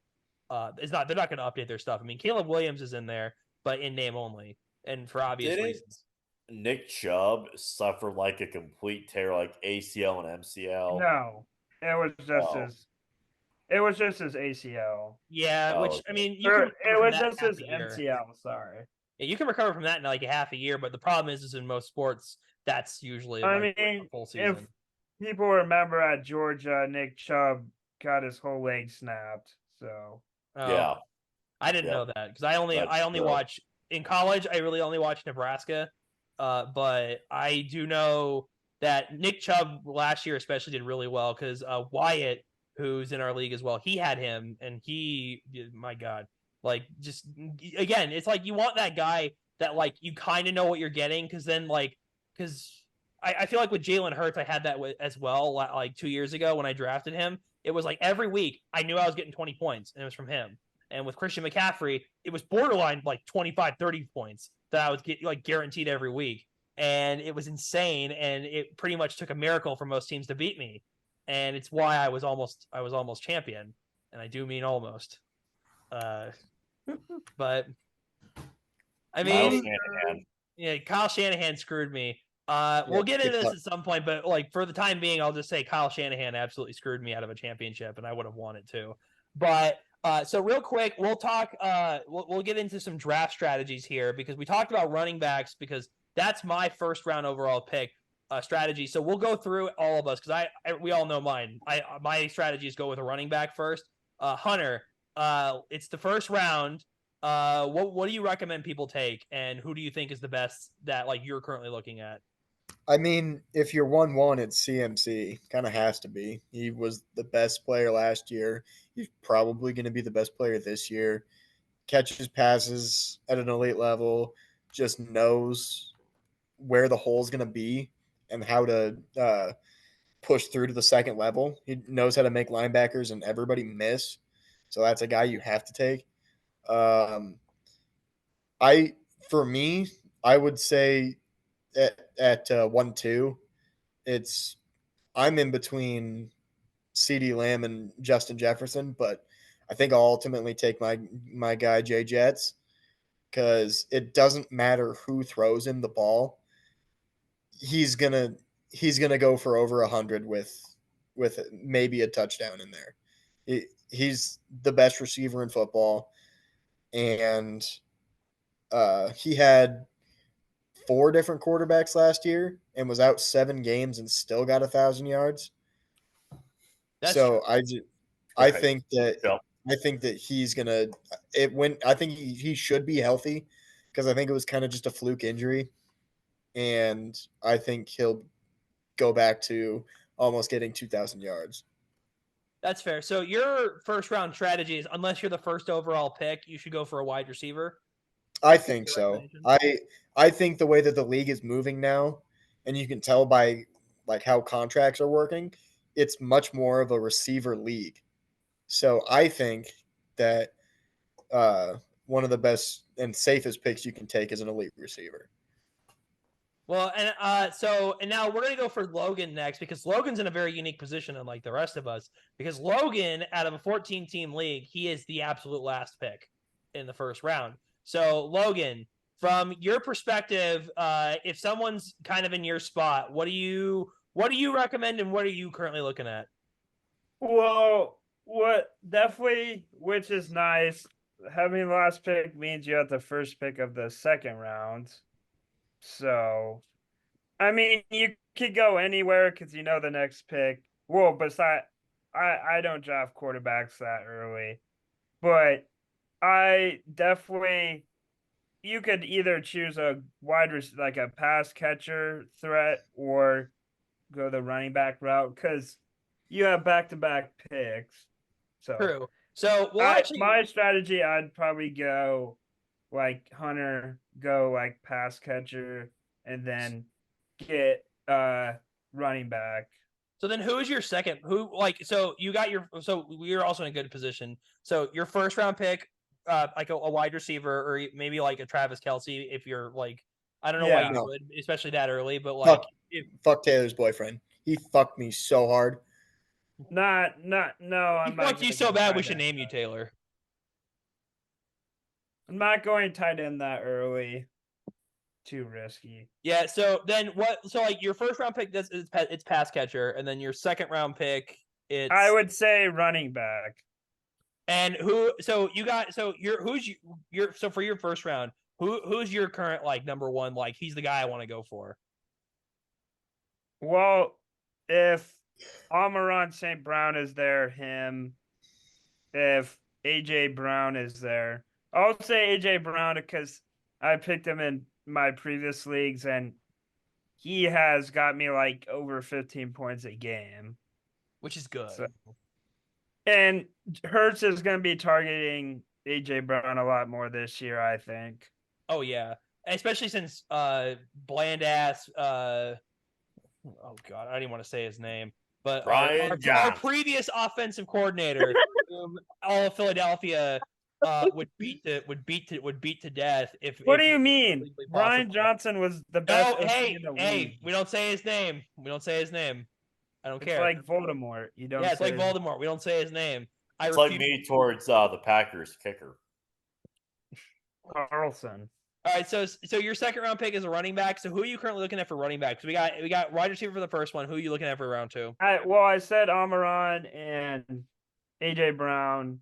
they're not going to update their stuff. I mean, Caleb Williams is in there, but in name only, and for obvious reasons. Nick Chubb suffered like a complete tear, like ACL and MCL. No, it was just his ACL. Yeah, which I mean, it was just his MCL. Sorry. Yeah, you can recover from that in like a half a year, but the problem is in most sports, that's usually I like a mean, full if season. people remember at Georgia, Nick Chubb got his whole leg snapped. So Oh, Yeah. I didn't know Yep. that because I only That's watch in college. I really only watch Nebraska, but I do know that Nick Chubb last year especially did really well because Wyatt, who's in our league as well, he had him, and he, my God, like just again, it's like you want that guy that like you kind of know what you're getting because then like because I feel like with Jalen Hurts I had that as well like 2 years ago when I drafted him. It was like every week I knew I was getting 20 points and it was from him. And with Christian McCaffrey, it was borderline like 25, 30 points that I was get like guaranteed every week. And it was insane. And it pretty much took a miracle for most teams to beat me. And it's why I was almost champion. And I do mean almost. But I Kyle mean, Shanahan. yeah, Kyle Shanahan screwed me. We'll Yep, get good into this luck. at some point, but like for the time being, I'll just say Kyle Shanahan absolutely screwed me out of a championship, and I would have won it too. But so real quick, we'll talk. We'll get into some draft strategies here because we talked about running backs because that's my first round overall pick strategy. So we'll go through all of us because we all know mine. My strategy is go with a running back first. Hunter, it's the first round. What do you recommend people take, and who do you think is the best that like you're currently looking at? I mean, if you're 1-1, it's CMC. Kind of has to be. He was the best player last year. He's probably going to be the best player this year. Catches passes at an elite level, just knows where the hole's going to be and how to push through to the second level. He knows how to make linebackers and everybody miss. So that's a guy you have to take. Um, I for me, I would say at 1-2, it's I'm in between CD Lamb and Justin Jefferson, but I think I'll ultimately take my guy Jay Jets because it doesn't matter who throws him the ball. He's gonna he's gonna go for over 100 with maybe a touchdown in there. He's the best receiver in football, and he had four different quarterbacks last year and was out 7 games and still got 1,000 yards. That's true. So I Right. think that Yep. I think that he's gonna it when I think he should be healthy because I think it was kind of just a fluke injury, and I think he'll go back to almost getting 2,000 yards. That's fair. So your first round strategy is unless you're the first overall pick, you should go for a wide receiver. I think Your so. recommendation? I think the way that the league is moving now, and you can tell by like how contracts are working, it's much more of a receiver league. So I think that uh, one of the best and safest picks you can take is an elite receiver. Well, and now we're gonna go for Logan next because Logan's in a very unique position unlike the rest of us. Because Logan, out of a 14 team league, he is the absolute last pick in the first round. So Logan, from your perspective, if someone's kind of in your spot, what do you recommend and what are you currently looking at? well, what definitely, which is nice. Having the last pick means you have the first pick of the second round. So, I mean, you could go anywhere because you know the next pick. Well, besides, I don't draft quarterbacks that early, but I definitely you could either choose a like a pass catcher threat or go the running back route because you have back to back picks. So True. So we'll I actually my strategy I'd probably go like Hunter, go like pass catcher, and then get running back. So then who is your second? Who like so you got your so you're also in a good position. So your first round pick, like a wide receiver or maybe like a Travis Kelsey if you're like I don't know why you Yeah. No, would, especially that early, but like fuck, if fuck Taylor's boyfriend. He fucked me so hard. Not no, he I'm not fucked you gonna so go bad we tight should end. name you Taylor. I'm not going tight end that early. Too risky. Yeah, so then what so like your first round pick it's pass catcher and then your second round pick I it's would say running back. and who so you got so you're who's your so for your first round Who's your current like number one? Like he's the guy I want to go for. Well, if Amaron St. Brown is there, him. If AJ Brown is there, I'll say AJ Brown because I picked him in my previous leagues and he has got me like over 15 points a game. Which is good. So, and Hertz is going to be targeting AJ Brown a lot more this year, I think. Oh yeah, especially since bland ass oh god, I don't even want to say his name, but Brian our Johnson. previous offensive coordinator, whom all of Philadelphia would beat to death if. What if do you it was mean? legally Brian possible. Johnson was the best No, OC hey, in the hey, league. we don't say his name. We don't say his name. I don't It's care. like Voldemort. You don't Yeah, it's say like Voldemort. We don't say his name. I It's like refuse. me towards the Packers kicker. Carlson. All right, so your second round pick is a running back. So who are you currently looking at for running backs? We got wide receiver for the first one. Who are you looking at for round two? I said Amaron and AJ Brown,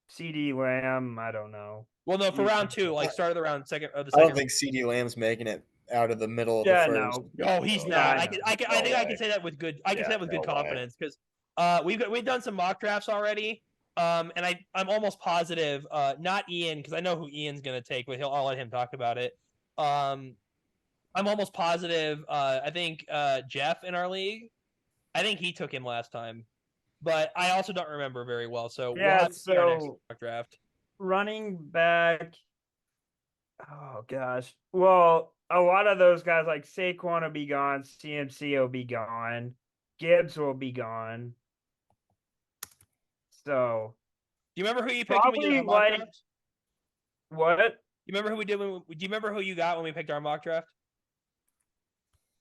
CD Lamb. I don't know. Well, no, for You- round two, like start of the round, second of the I second. don't think CD Lamb's making it out of the middle of Yeah, the first. no. No, he's Oh, not. yeah, I think I can say that with good. I can Yeah, say that with good no way. confidence because we've done some mock drafts already. And I'm almost positive, not Ian because I know who Ian's gonna take, but I'll let him talk about it. I'm almost positive. I think Jeff in our league, I think he took him last time, but I also don't remember very well. So we'll Yeah, have to see our next so mock draft. running back. Oh gosh. Well, a lot of those guys like Saquon will be gone, CMC will be gone, Gibbs will be gone. So Do you remember who you picked when we did probably our mock like draft? what? You remember who we did? Do you remember who you got when we picked our mock draft?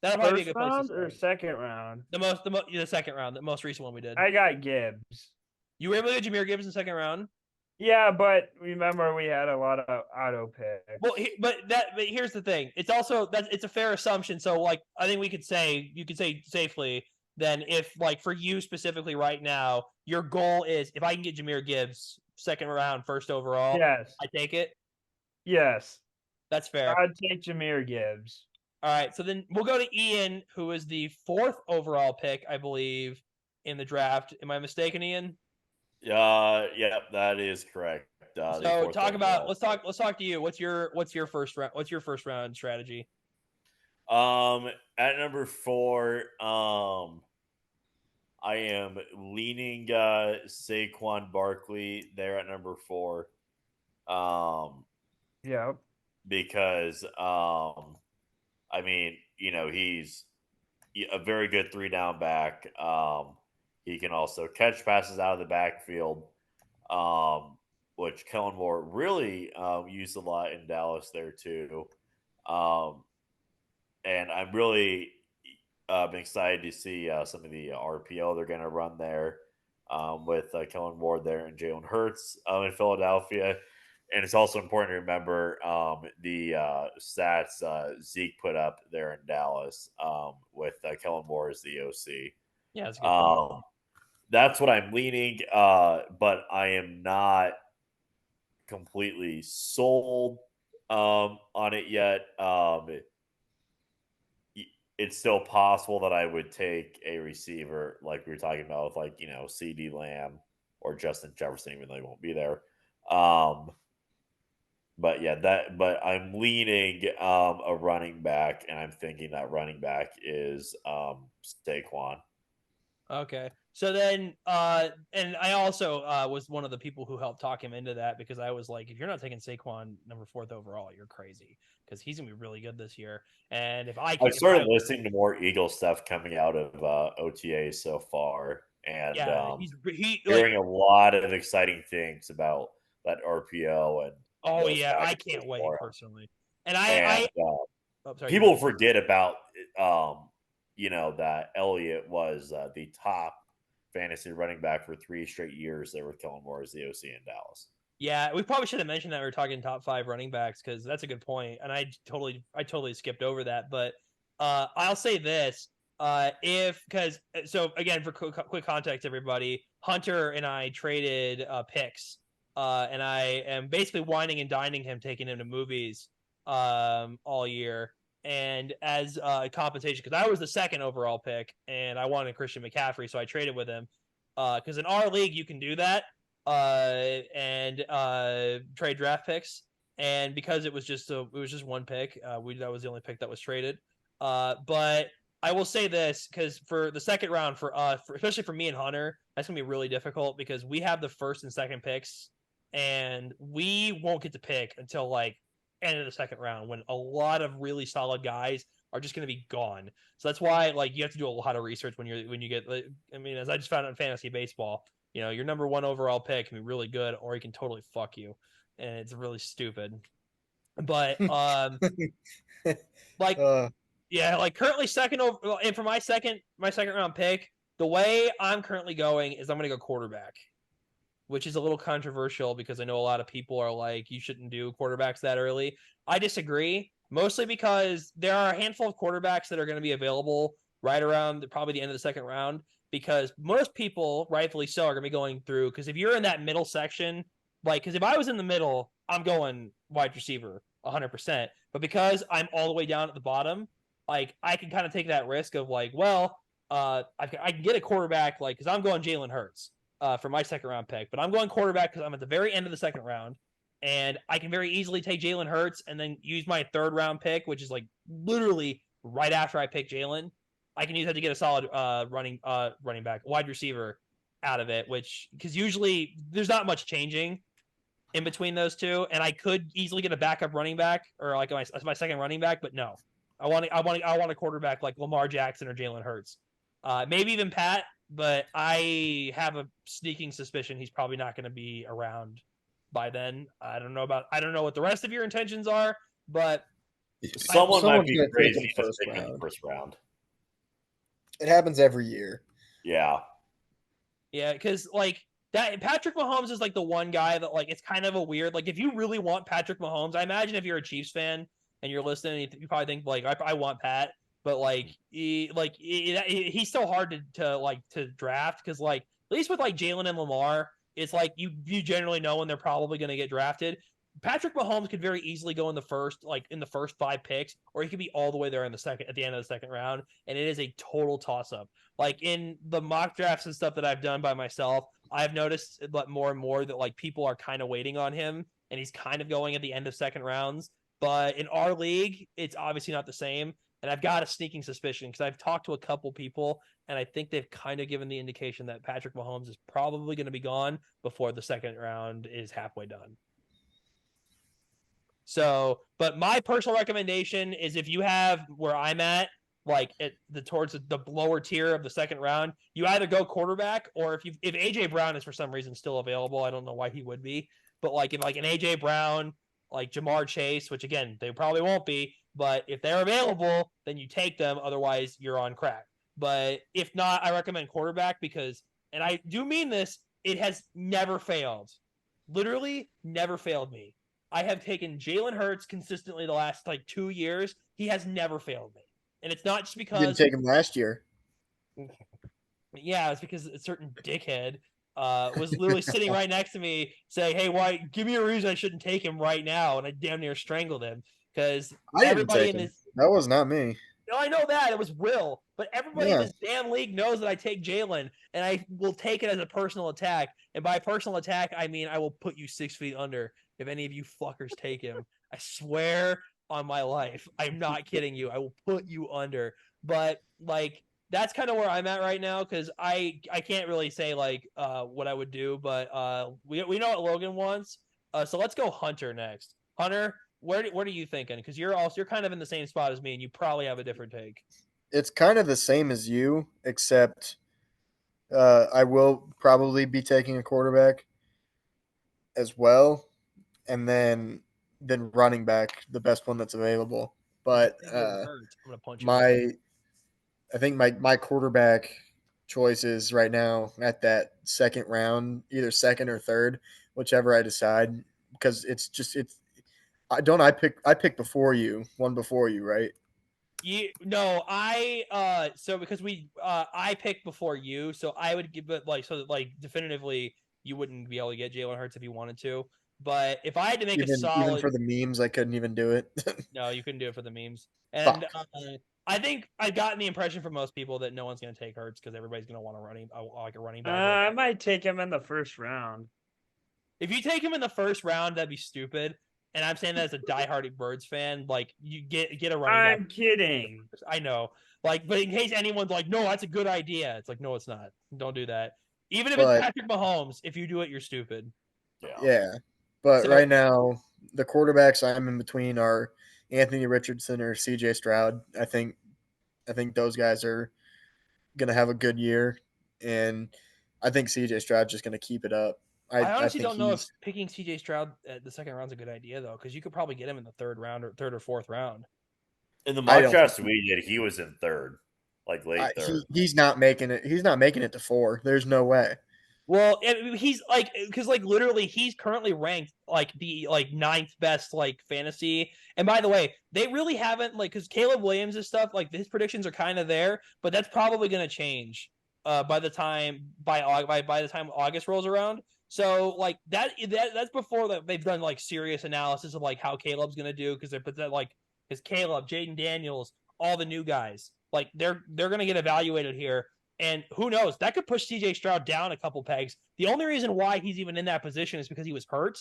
That'll probably be a First good place to round or start. second round? The second round, the most recent one we did. I got Gibbs. You were able to get Jameer Gibbs in the second round. Yeah, but remember we had a lot of auto picks. Well, but here's the thing. It's also it's a fair assumption. So like I think you could say safely then if like for you specifically right now, your goal is if I can get Jameer Gibbs second round, first overall, Yes. I take it. Yes. That's fair. I'd take Jameer Gibbs. All right, so then we'll go to Ian, who is the fourth overall pick, I believe, in the draft. Am I mistaken, Ian? Yeah, that is correct. So talk about let's talk to you. What's your first round strategy? At number 4, I am leaning Saquon Barkley there at number 4. Yeah. Because I mean, he's a very good 3-down back. He can also catch passes out of the backfield, which Kellen Moore really used a lot in Dallas there too. And I'm really been excited to see some of the RPO they're going to run there with Kellen Moore there and Jalen Hurts in Philadelphia. And it's also important to remember the stats Zeke put up there in Dallas with Kellen Moore as the OC. Yeah, that's a good point. That's what I'm leaning, but I am not completely sold on it yet. It's still possible that I would take a receiver like we were talking about with CD Lamb or Justin Jefferson, even though he won't be there. But I'm leaning a running back, and I'm thinking that running back is Saquon. Okay. So then, and I also was one of the people who helped talk him into that because I was like, if you're not taking Saquon number 4th overall, you're crazy because he's gonna be really good this year. And if I started listening to more Eagle stuff coming out of OTA so far, and hearing a lot of exciting things about that RPO and. Oh yeah, I can't wait personally. And people forget about that Elliott was the top fantasy running back for 3 straight years there with Kellen Moore as the OC in Dallas. Yeah, we probably should have mentioned that we were talking top 5 running backs because that's a good point, and I totally skipped over that. But I'll say this: so again, for quick context, everybody, Hunter and I traded picks. And I am basically whining and dining him, taking him to movies all year. And as compensation, because I was the second overall pick, and I wanted Christian McCaffrey, so I traded with him. Because in our league you can do that, and trade draft picks. And because it was just one pick, that was the only pick that was traded. But I will say this, because for the second round for especially for me and Hunter, that's gonna be really difficult because we have the first and second picks, and we won't get to pick until like end of the second round when a lot of really solid guys are just going to be gone. So that's why like you have to do a lot of research when you get. I mean, as I just found out in fantasy baseball, your number one overall pick can be really good, or he can totally fuck you, and it's really stupid. But like yeah, like currently second over, and for my second round pick, the way I'm currently going is I'm going to go quarterback, which is a little controversial because I know a lot of people are like, you shouldn't do quarterbacks that early. I disagree, mostly because there are a handful of quarterbacks that are going to be available right around probably the end of the second round, because most people, rightfully so, are going to be going through. Because if you're in that middle section, like, because if I was in the middle, I'm going wide receiver 100%. But because I'm all the way down at the bottom, like, I can kind of take that risk of like, well, I can get a quarterback, like, because I'm going Jalen Hurts for my second round pick, but I'm going quarterback because I'm at the very end of the second round, and I can very easily take Jalen Hurts and then use my third round pick, which is like literally right after I pick Jalen. I can use that to get a solid running back, wide receiver out of it, which because usually there's not much changing in between those two, and I could easily get a backup running back or like my second running back, but no, I want a quarterback like Lamar Jackson or Jalen Hurts, maybe even Pat, but I have a sneaking suspicion he's probably not going to be around by then. I don't know what the rest of your intentions are, but someone might be gonna take crazy him to first pick in the round. first round. It happens every year. Yeah. Yeah, because like that Patrick Mahomes is like the one guy that like it's kind of a weird, like if you really want Patrick Mahomes, I imagine if you're a Chiefs fan and you're listening, you probably think like I want Pat, but like he's so hard to draft because like at least with like Jalen and Lamar, it's like you generally know when they're probably going to get drafted. Patrick Mahomes could very easily go in the first 5 picks, or he could be all the way there in the second at the end of the second round, and it is a total toss up. Like in the mock drafts and stuff that I've done by myself, I've noticed but more and more that like people are kind of waiting on him, and he's kind of going at the end of second rounds. But in our league, it's obviously not the same. And I've got a sneaking suspicion because I've talked to a couple people, and I think they've kind of given the indication that Patrick Mahomes is probably going to be gone before the second round is halfway done. So, but my personal recommendation is if you have where I'm at, like at towards the lower tier of the second round, you either go quarterback, or if AJ Brown is for some reason still available, I don't know why he would be, but like if like an AJ Brown, like Jamar Chase, which again they probably won't be, but if they're available, then you take them. Otherwise, you're on crack. But if not, I recommend quarterback because, and I do mean this, it has never failed. Literally never failed me. I have taken Jalen Hurts consistently the last like 2 years. He has never failed me. And it's not just You didn't because, take him last year. yeah, it's because a certain dickhead was literally sitting right next to me saying, hey, why, give me a reason I shouldn't take him right now. And I damn near strangled him because I didn't everybody take in him. this, That was not me. no, I know that. It was Will. But everybody in Yeah. this damn league knows that I take Jalen, and I will take it as a personal attack. And by personal attack, I mean I will put you 6 feet under if any of you fuckers take him. I swear on my life. I'm not kidding you. I will put you under. But, like, that's kind of where I'm at right now because I can't really say, like, what I would do. But we know what Logan wants. So let's go Hunter next. Hunter, what are you thinking? Because you're kind of in the same spot as me, and you probably have a different take. It's kind of the same as you, except I will probably be taking a quarterback as well, and then running back, the best one that's available. But I'm gonna punch you. my I think my quarterback choices right now at that second round, either second or third, whichever I decide, because it's I pick before you, one before you, right? So because I picked before you, so I would give it like so that like definitively you wouldn't be able to get Jalen Hurts if you wanted to. But if I had to make a Even solid, for the memes, I couldn't even do it. no, you couldn't do it for the memes. And Fuck. I think I've gotten the impression from most people that no one's going to take Hurts because everybody's going to want like a running back. I might take him in the first round. If you take him in the first round, that'd be stupid. And I'm saying that as a diehard Birds fan, like you get a running back. I'm kidding. I know, like, but in case anyone's like, no, that's a good idea. It's like, no, it's not. Don't do that. Even if it's But Patrick Mahomes, if you do it, you're stupid. yeah, but So- right now the quarterbacks I'm in between are Anthony Richardson or CJ Stroud. I think those guys are gonna have a good year, and I think CJ Stroud's just gonna keep it up. I I honestly think don't know if he's picking CJ Stroud at the second round is a good idea though, because you could probably get him in the third or fourth round. In the I mock don't drafts think- we did, he was in third, like late third. he's not making it. He's not making it to 4. There's no way. Well, he's like, because like literally, he's currently ranked like the ninth best like fantasy. And by the way, they really haven't like because Caleb Williams' stuff like his predictions are kind of there, but that's probably going to change by the time by the time August rolls around. So like that's before that they've done like serious analysis of like how Caleb's going to do because they put that like because Caleb, Jaden Daniels, all the new guys like they're going to get evaluated here. And who knows? That could push CJ Stroud down a couple pegs. The only reason why he's even in that position is because he was hurt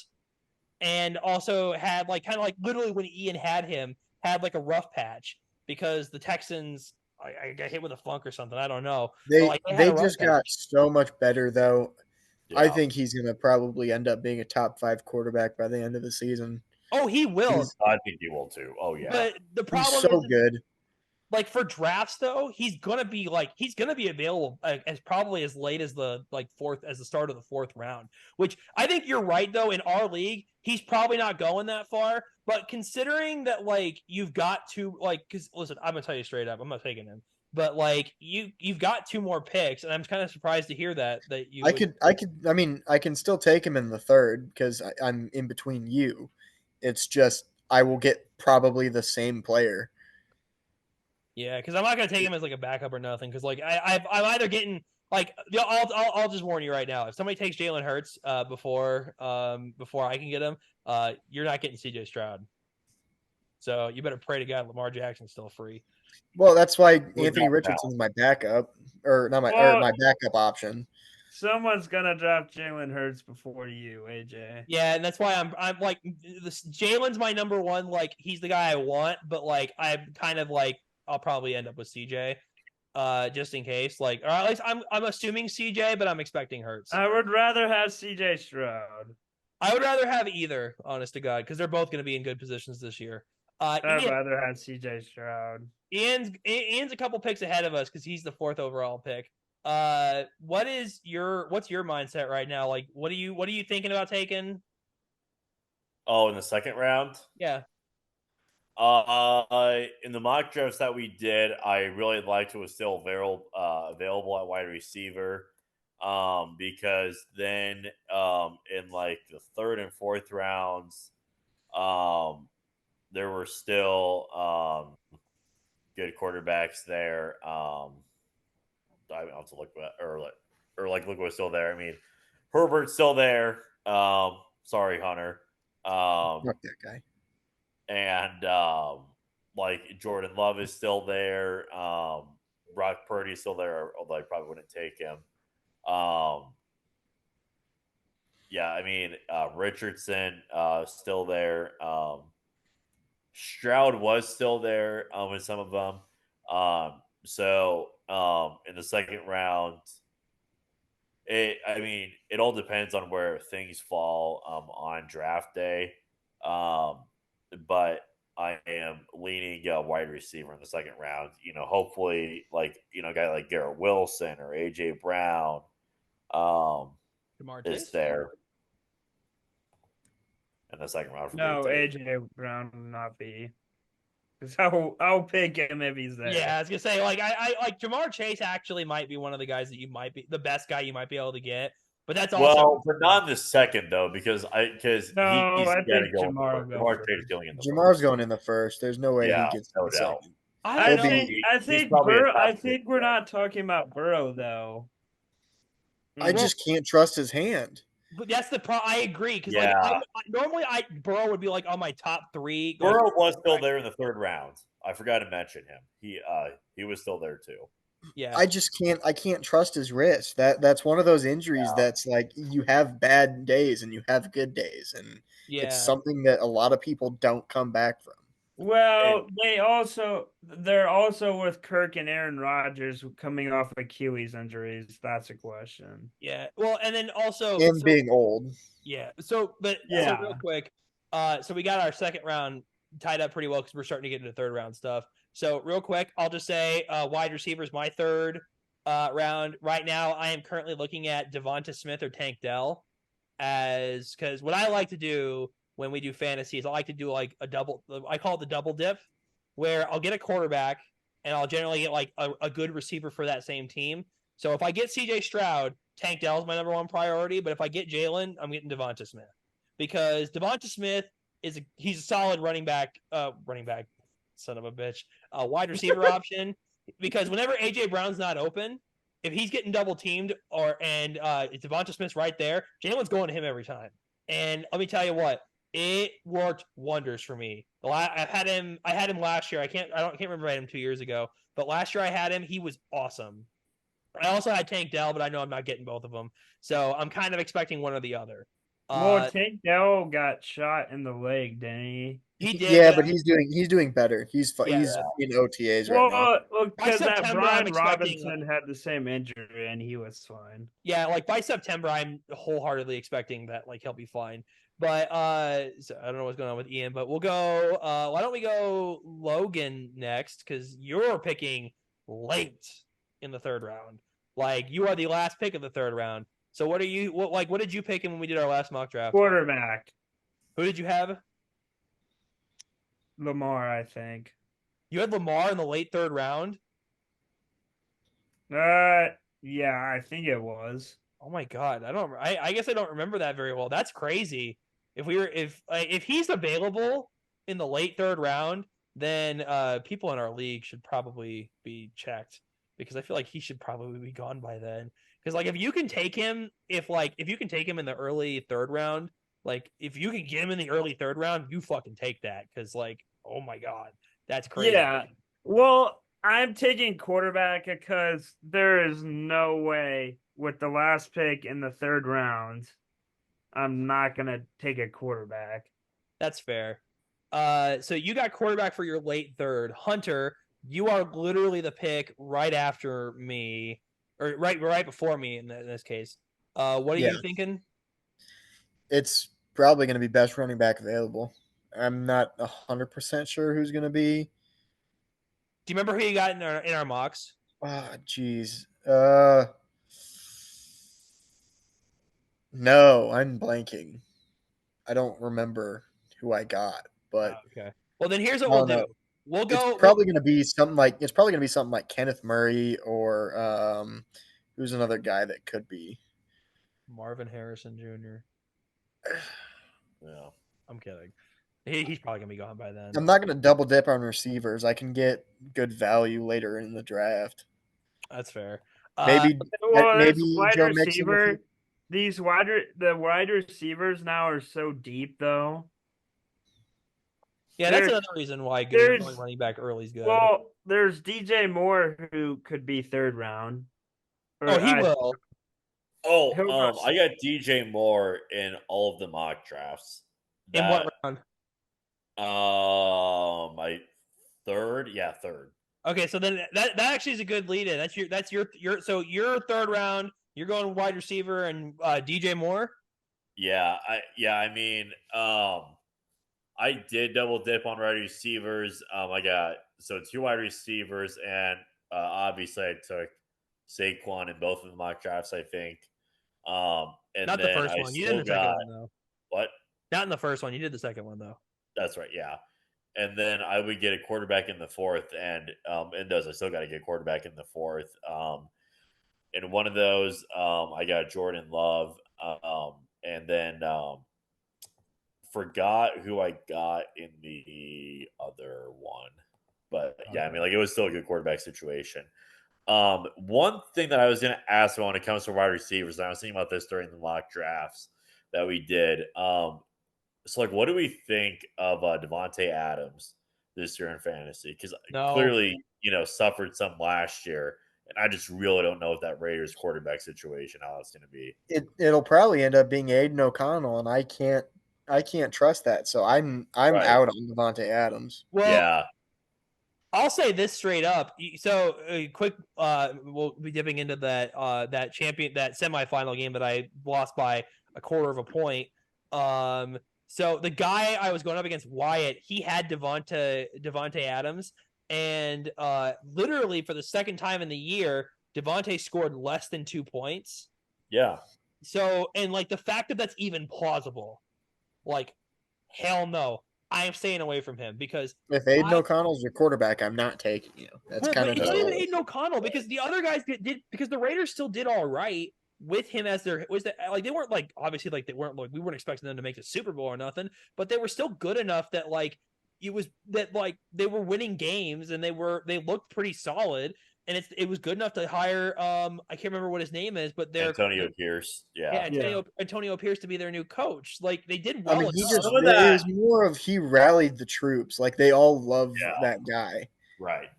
and also had like kind of like literally when Ian had him, had like a rough patch because the Texans I got hit with a funk or something. I don't know. They But, like, had they a rough just patch. got so much better though. I Yeah. think he's gonna probably end up being a top 5 quarterback by the end of the season. Oh, he will. I think he will too. Oh yeah. But the He's problem so is good. like for drafts though, he's gonna be available as probably as late as the start of the fourth round. Which I think you're right though. In our league, he's probably not going that far. But considering that like you've got two like because listen, I'm gonna tell you straight up, I'm not taking him. But like you've got 2 more picks, and I'm kind of surprised to hear that you. I mean, I can still take him in the third because I'm in between you. It's just I will get probably the same player. Yeah, because I'm not gonna take him as like a backup or nothing. Because like I'm either getting like I'll just warn you right now. If somebody takes Jalen Hurts before I can get him, you're not getting CJ Stroud. So you better pray to God Lamar Jackson's still free. Well, that's why Who's Anthony that Richardson's my backup, or not my or my backup option. Someone's gonna draft Jalen Hurts before you, AJ. Yeah, and that's why I'm like this. Jalen's my number one. Like he's the guy I want, but like I'm kind of like I'll probably end up with CJ, just in case. Like, or at least I'm assuming CJ, but I'm expecting Hurts. I would rather have CJ Stroud. I would rather have either, honest to God, because they're both going to be in good positions this year. I'd rather have CJ Stroud. Ian's a couple picks ahead of us because he's the 4th overall pick. What's your mindset right now? Like, what are you thinking about taking? Oh, in the second round? Yeah. In the mock drafts that we did, I really liked who was still available at wide receiver. Because then in like the 3rd and 4th rounds, there were still good quarterbacks there. I have to look look what was still there. I mean, Herbert's still there. Sorry, Hunter. Fuck that guy. And like Jordan Love is still there. Brock Purdy is still there, although I probably wouldn't take him. Yeah, I mean Richardson still there. Stroud was still there with some of them. So in the second round, it all depends on where things fall on draft day. But I am leaning wide receiver in the second round. You know, hopefully, like a guy like Garrett Wilson or AJ Brown is there in the second round. No, AJ Brown will not be. Because I'll pick him if he's there. Yeah, I was gonna say like I like Jamar Chase actually might be one of the guys that you might be the best guy you might be able to get. But that's also but not in the second though, because I think Jamar Jamar's going in the first. There's no way he gets no the doubt. second. I think we're not talking about Burrow though. I just can't trust his hand. But that's the problem. I agree because Yeah. normally Burrow would be like on my top 3. Burrow was still there in the third round. I forgot to mention him. He was still there too. Yeah, I can't trust his wrist. That's one of those injuries that's like you have bad days and you have good days, and it's yeah. something that a lot of people don't come back from. Well, they're also with Kirk and Aaron Rodgers coming off Achilles injuries. That's a question. Yeah. Well, and then also And being old. yeah. So real Yeah. quick, so we got our second round tied up pretty well because we're starting to get into third round stuff. So real quick, I'll just say wide receivers my third round. Right now, I am currently looking at Devonta Smith or Tank Dell because what I like to do when we do fantasies, I like to do like a double. I call it the double dip, where I'll get a quarterback and I'll generally get like a good receiver for that same team. So if I get CJ Stroud, Tank Dell's my number one priority. But if I get Jalen, I'm getting Devonta Smith because Devonta Smith he's a solid running back, son of a bitch, wide receiver option. Because whenever AJ Brown's not open, if he's getting double teamed and Devonta Smith's right there, Jalen's going to him every time. And let me tell you what, it worked wonders for me. I had him last year. I can't remember I had him 2 years ago, but last year I had him. He was awesome. I also had Tank Dell, but I know I'm not getting both of them, so I'm kind of expecting one or the other. Well, Tank Dell got shot in the leg, didn't he? He did, Yeah, but he's doing better. He's Yeah. he's in OTAs right now. Well, because that September, I'm Brian expecting- Robinson had the same injury and he was fine. Yeah, like by September, I'm wholeheartedly expecting that like he'll be fine. But so I don't know what's going on with Ian, but we'll go. Why don't we go Logan next? Because you're picking late in the third round. Like you are the last pick of the third round. So what did you pick when we did our last mock draft? Quarterback, Who did you have? Lamar, I think. You had Lamar in the late third round. Yeah, I think it was. Oh my god, I guess I don't remember that very well. That's crazy. If he's available in the late third round, then people in our league should probably be checked because I feel like he should probably be gone by then. Because like if you can take him in the early third round, like if you can get him in the early third round, you fucking take that because like oh my god, that's crazy. Yeah. Well, I'm taking quarterback because there is no way with the last pick in the third round, I'm not gonna take a quarterback. That's fair. So you got quarterback for your late third. Hunter, you are literally the pick right after me, or right before me in this case. What are you thinking? It's probably going to be best running back available. I'm not 100% sure who's going to be. Do you remember who you got in our mocks? Ah, jeez. No, I'm blanking. I don't remember who I got, but okay. Well, then here's what we'll do. We'll go. It's probably going to be something like Kenneth Murray or who's another guy that could be Marvin Harrison Jr. Yeah, I'm kidding. He's probably gonna be gone by then. I'm not going to double dip on receivers. I can get good value later in the draft. That's fair. Maybe wide Joe receiver. The wide receivers now are so deep, though. Yeah, that's another reason why going running back early is good. Well, there's DJ Moore who could be third round. He will. I got DJ Moore in all of the mock drafts. In what round? My third. Yeah, third. Okay, so then that actually is a good lead in. That's your so your third round. You're going wide receiver and DJ Moore. Yeah, I did double dip on wide receivers. I got two wide receivers, and obviously I took Saquon in both of the mock drafts. I think. And not the first one. You did the second one though. What? Not in the first one. You did the second one though. That's right. Yeah. And then I would get a quarterback in the fourth, and I still got to get a quarterback in the fourth. In one of those, I got Jordan Love, and then forgot who I got in the other one. But yeah, I mean, like it was still a good quarterback situation. One thing that I was going to ask when it comes to wide receivers, and I was thinking about this during the mock drafts, that we did. So like, what do we think of Devontae Adams this year in fantasy? Because No. clearly, suffered some last year, and I just really don't know what that Raiders quarterback situation how it's going to be. It'll probably end up being Aiden O'Connell, and I can't trust that. So I'm Right. out on Devontae Adams. Well, Yeah, I'll say this straight up. So, quick, we'll be dipping into that that semifinal game that I lost by a quarter of a point. So the guy I was going up against, Wyatt, he had Devontae Adams, and literally for the second time in the year, Devontae scored less than 2 points. yeah. So, and like the fact that that's even plausible, like, hell no, I am staying away from him because If Aiden O'Connell's your quarterback, I'm not taking you. That's well, kind but of it's just not even it. Aiden O'Connell because the other guys did because the Raiders still did all right with him as their was that like they weren't like obviously like they weren't like we weren't expecting them to make the Super Bowl or nothing, but they were still good enough that like it was that like they were winning games and they looked pretty solid and it was good enough to hire I can't remember what his name is, but they're Antonio Pierce. yeah, Yeah. Antonio Pierce to be their new coach. Like they did I well mean, enough. Some of it that- was more of he rallied the troops. Like they all love Yeah. that guy. Right.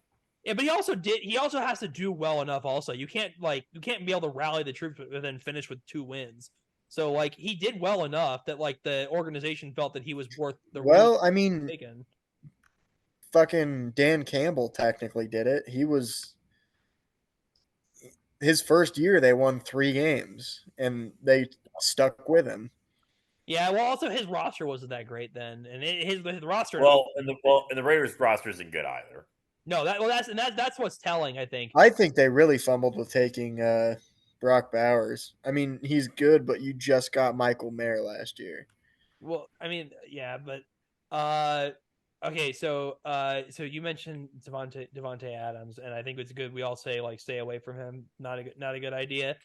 Yeah, but he also has to do well enough also. You can't be able to rally the troops and then finish with 2 wins. So like he did well enough that like the organization felt that he was worth the Well, risk I mean, taken. fucking Dan Campbell technically did it. He was his first year they won 3 games and they stuck with him. Yeah, well also his roster wasn't that great then. And his roster And the Raiders roster isn't good either. No, that's what's telling, I think. I think they really fumbled with taking Brock Bowers. I mean, he's good, but you just got Michael Mayer last year. Well, I mean, yeah, but okay, so you mentioned Devontae Adams, and I think it's good we all say like stay away from him. Not a good idea.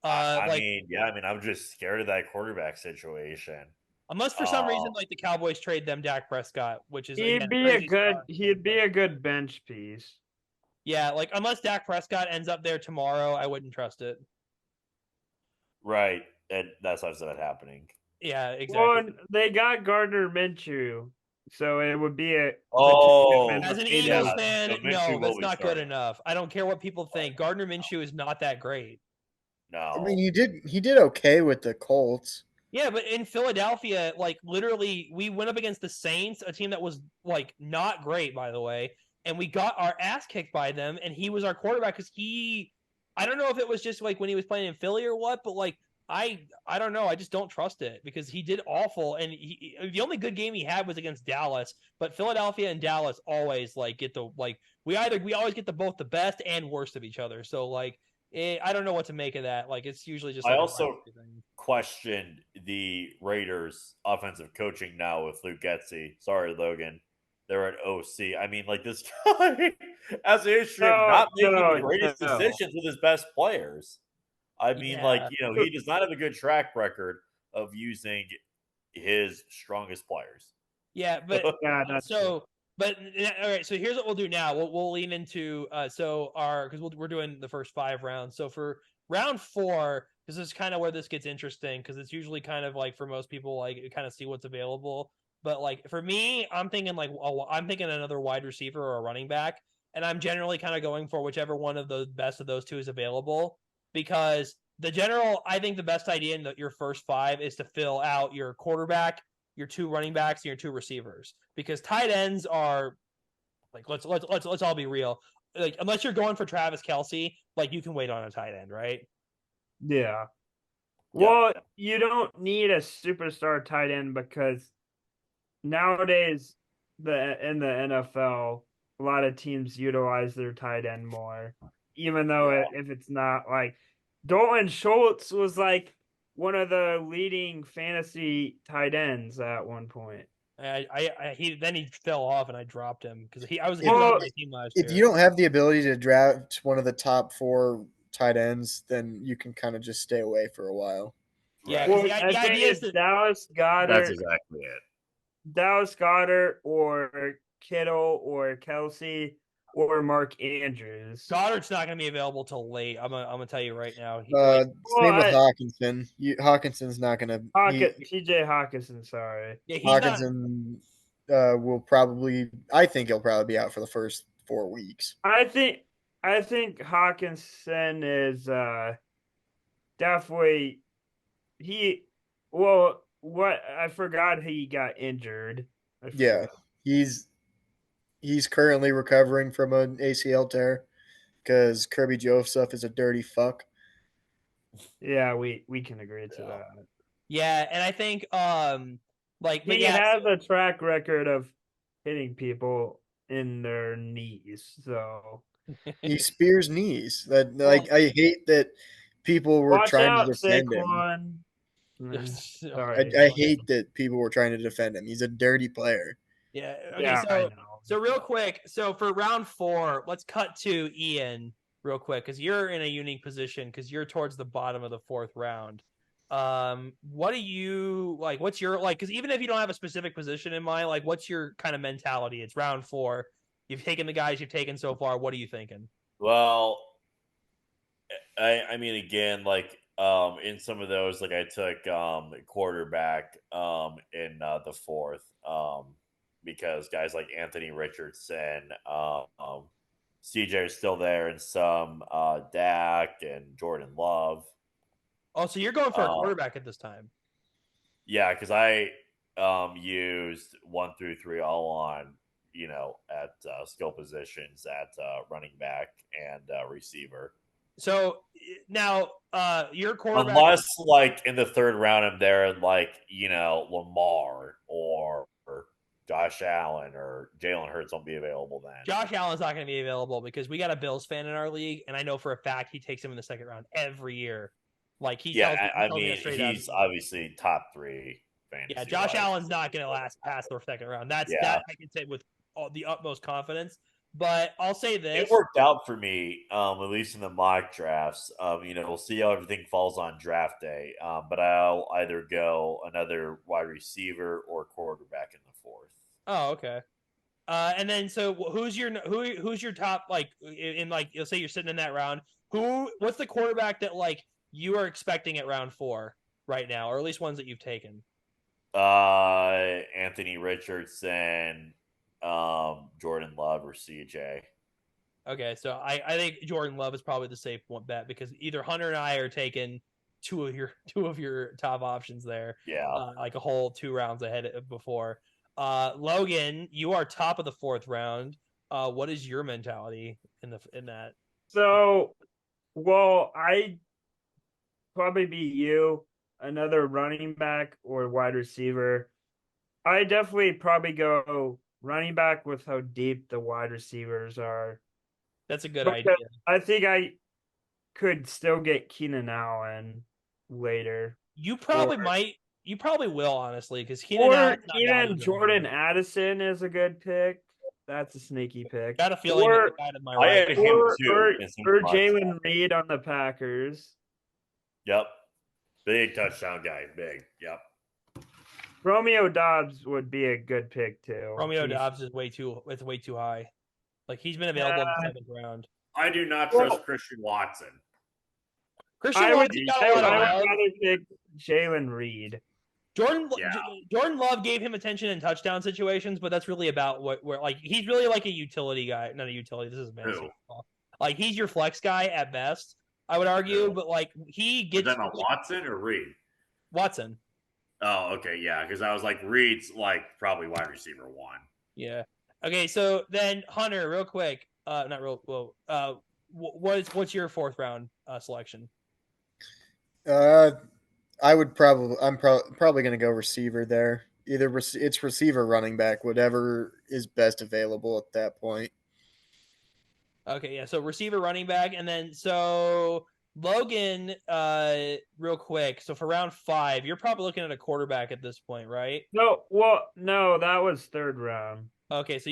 I mean, I'm just scared of that quarterback situation. Unless for some reason like the Cowboys trade them Dak Prescott, which is he'd be a good bench piece. Yeah, like unless Dak Prescott ends up there tomorrow, I wouldn't trust it. Right, and that's not happening. Yeah, exactly. Well, they got Gardner Minshew, so it would be a as an Eagles fan, no, that's not good enough. I don't care what people think. Gardner Minshew is not that great. No, I mean he did okay with the Colts. Yeah, but in Philadelphia, like literally, we went up against the Saints, a team that was like not great, by the way, and we got our ass kicked by them. And he was our quarterback because I don't know if it was just like when he was playing in Philly or what, but like I don't know, I just don't trust it because he did awful. And the only good game he had was against Dallas, but Philadelphia and Dallas always like get the like we always get both the best and worst of each other. So like. I don't know what to make of that. Like, it's usually just. Like I also questioned the Raiders' offensive coaching now with Luke Getsy. Sorry, Logan. They're at OC. I mean, like this guy has a history of not making the greatest decisions with his best players. I mean, he does not have a good track record of using his strongest players. Yeah, but But all right, so here's what we'll do now. We'll lean into because we're doing the first 5 rounds. So for round 4, this is kind of where this gets interesting because it's usually kind of like for most people like you kind of see what's available. But like for me, I'm thinking another wide receiver or a running back, and I'm generally kind of going for whichever one of the best of those two is available because I think the best idea in your first 5 is to fill out your quarterback, your 2 running backs, and your 2 receivers. Because tight ends are like let's all be real. Like unless you're going for Travis Kelce, like you can wait on a tight end, right? Yeah. Well, you don't need a superstar tight end because nowadays in the NFL, a lot of teams utilize their tight end more. Even though if it's not like Dalton Schultz was like one of the leading fantasy tight ends at one point. He fell off and I dropped him because he was If, on my team last year. if you don't have the ability to draft one of the top 4 tight ends, then you can kind of just stay away for a while. Yeah, Well, the idea is that Dallas Goedert. That's exactly it. Dallas Goedert or Kittle or Kelsey. or Mark Andrews. Goddard's not going to be available till late. I'm gonna tell you right now. Same with Hawkinson. Hawkinson's not gonna. TJ Hawkinson, sorry. Yeah, he's not. Hawkinson will probably. I think he'll probably be out for the first 4 weeks. I think Hawkinson is definitely what I forgot he got injured. Yeah, he's currently recovering from an ACL tear because Kirby Joseph is a dirty fuck. Yeah, we can agree to that. Yeah, and I think he has a track record of hitting people in their knees, so he spears knees. I hate that people were trying to defend him. I hate that people were trying to defend him. He's a dirty player. Yeah. Okay. So real quick. So for round 4, let's cut to Ian real quick because you're in a unique position because you're towards the bottom of the 4th round. What do you like? What's your like? Because even if you don't have a specific position in mind, like, what's your kind of mentality? It's round 4. You've taken the guys you've taken so far. What are you thinking? Well, I mean, again, like in some of those, like I took quarterback in the 4th because guys like Anthony Richardson, CJ is still there, and some Dak and Jordan Love. Oh, so you're going for a quarterback at this time? Yeah, because I used 1 through 3 all on at skill positions at running back and receiver. So now your quarterback, unless like in the 3rd round I'm there, like Lamar or Josh Allen or Jalen Hurts won't be available then. Josh Allen's not going to be available because we got a Bills fan in our league, and I know for a fact he takes him in the 2nd round every year. Like he's obviously top 3 fantasy. Yeah, Josh Allen's not going to last past the 2nd round. That I can say with the utmost confidence. But I'll say this: it worked out for me, at least in the mock drafts. We'll see how everything falls on draft day. But I'll either go another wide receiver or quarterback in the 4th. Oh, okay. And then so who's your top, like, in like, you'll say you're sitting in that round. What's the quarterback that like you are expecting at round 4 right now, or at least ones that you've taken? Anthony Richardson, Jordan Love, or CJ. Okay, so I think Jordan Love is probably the safe bet because either Hunter and I are taking two of your top options there. Yeah, like a whole 2 rounds ahead before. Logan, you are top of the 4th round. What is your mentality in that? So, well, I probably be you, another running back or wide receiver. I definitely probably go running back with how deep the wide receivers are. That's a good idea. I think I could still get Keenan Allen later. You probably might. You probably will, honestly, because Keenan Allen. Or even Jordan Addison is a good pick. That's a sneaky pick. Got a feeling that the guy to my right. Or Jalen Reed on the Packers. Yep. Big touchdown guy. Big. Yep. Romeo Doubs would be a good pick too. Romeo Doubs is way too high. Like, he's been available in the 7th round. I do not trust Christian Watson. I would rather pick Jalen Reed. Jordan Love gave him attention in touchdown situations, but that's really about where like he's really like a utility guy. Not a utility. This is fantasy football. Like, he's your flex guy at best, I would argue. But like, he gets. Is that not Watson or Reed? Watson. Oh, okay, yeah, because I was like, Reed's like probably wide receiver 1. Yeah. Okay, so then Hunter, real quick. Not real. Well, what's your 4th round selection? I'm probably going to go receiver there. Either it's receiver, running back, whatever is best available at that point. Okay, yeah. So receiver, running back, and then so Logan, real quick. So for round 5, you're probably looking at a quarterback at this point, right? No, that was 3rd round. Okay, so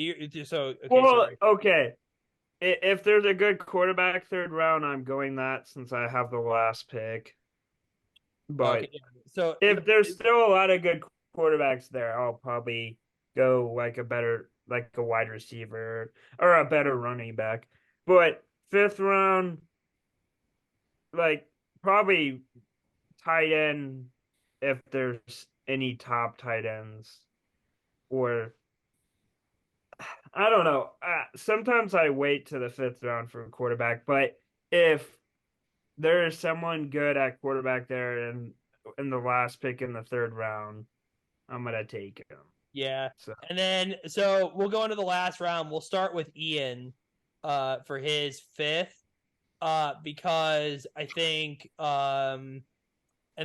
okay. If there's a good quarterback 3rd round, I'm going that since I have the last pick. But if there's still a lot of good quarterbacks there, I'll probably go like a better like a wide receiver or a better running back. But fifth round, like probably tight end if there's any top tight ends, or I don't know. Sometimes I wait to the fifth round for a quarterback, but if there is someone good at quarterback there in the last pick in the third round, I'm gonna take him. Yeah. So And then so we'll go into the last round. We'll start with Ian for his fifth. Because I think and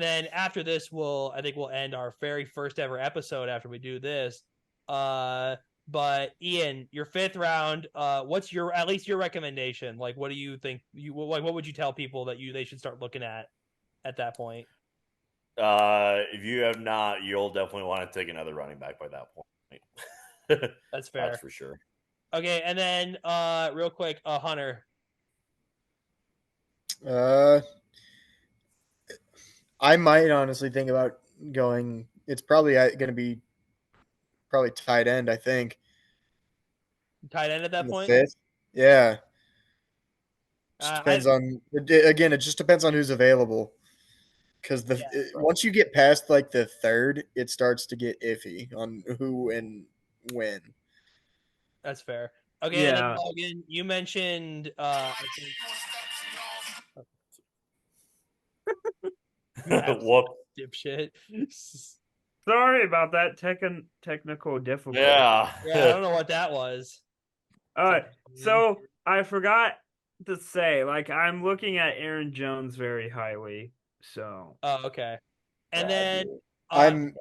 then after this I think we'll end our very first ever episode after we do this. But Ian, your fifth round, what's your at least your recommendation? Like what do you think what would you tell people that they should start looking at that point? If you have not, you'll definitely want to take another running back by that point. That's fair. That's for sure. Okay, and then real quick, Hunter. I might honestly think about going. It's probably going to be probably tight end. I think Tight end at that in the point? fifth. Yeah, just I depends on. Again, it just depends on who's available. Because once you get past like the third, it starts to get iffy on who and when. That's fair. Okay, and then yeah. Logan, you mentioned I think Whoop. dipshit. Sorry about that technical difficulty. Yeah. Yeah, I don't know what that was. All right. So I forgot to say, like, I'm looking at Aaron Jones very highly. So Oh, okay. And Yeah, then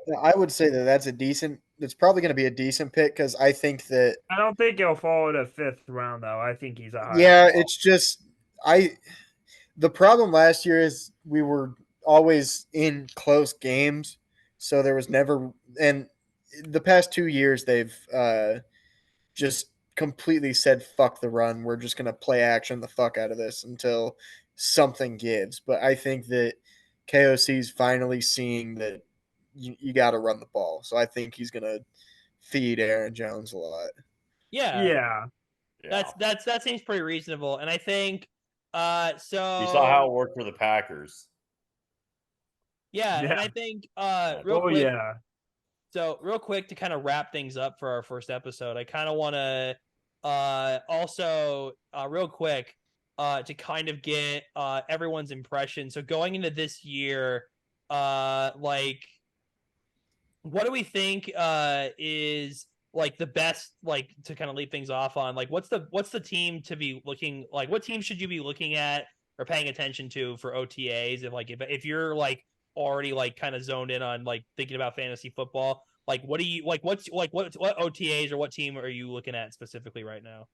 dude. I would say that that's a decent. It's probably going to be a decent pick because I think that. I don't think he'll fall to fifth round though. I think he's a high. Yeah, it's just I. The problem last year is we were always in close games, so there was never. And the past 2 years, they've just completely said fuck the run. We're just gonna play action the fuck out of this until something gives. But I think that KOC is finally seeing that you got to run the ball. So I think he's gonna feed Aaron Jones a lot. yeah, Yeah. Yeah. that seems pretty reasonable. And I think You saw how it worked for the Packers. yeah, and Yeah. I think real Oh quick. yeah. So real quick to kind of wrap things up for our first episode, I kind of want to also real quick to kind of get everyone's impression. So going into this year, like what do we think is like the best like to kind of lead things off on like what's the team to be looking like what team should you be looking at or paying attention to for OTAs if you're like already like kind of zoned in on like thinking about fantasy football like what do you like what's like what OTAs or what team are you looking at specifically right now?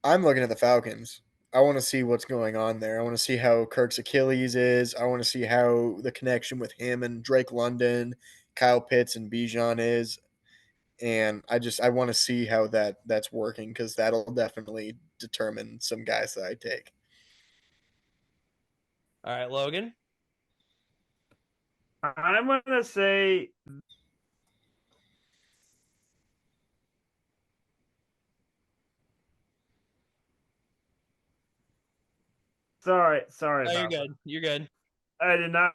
I'm looking at the Falcons. I want to see what's going on there. I want to see how Kirk's Achilles is. I want to see how the connection with him and Drake London, Kyle Pitts, and Bijan is. And I want to see how that's working because that'll definitely determine some guys that I take. All right, Logan. I'm gonna say sorry Oh, you're about that. good. You're good. I did not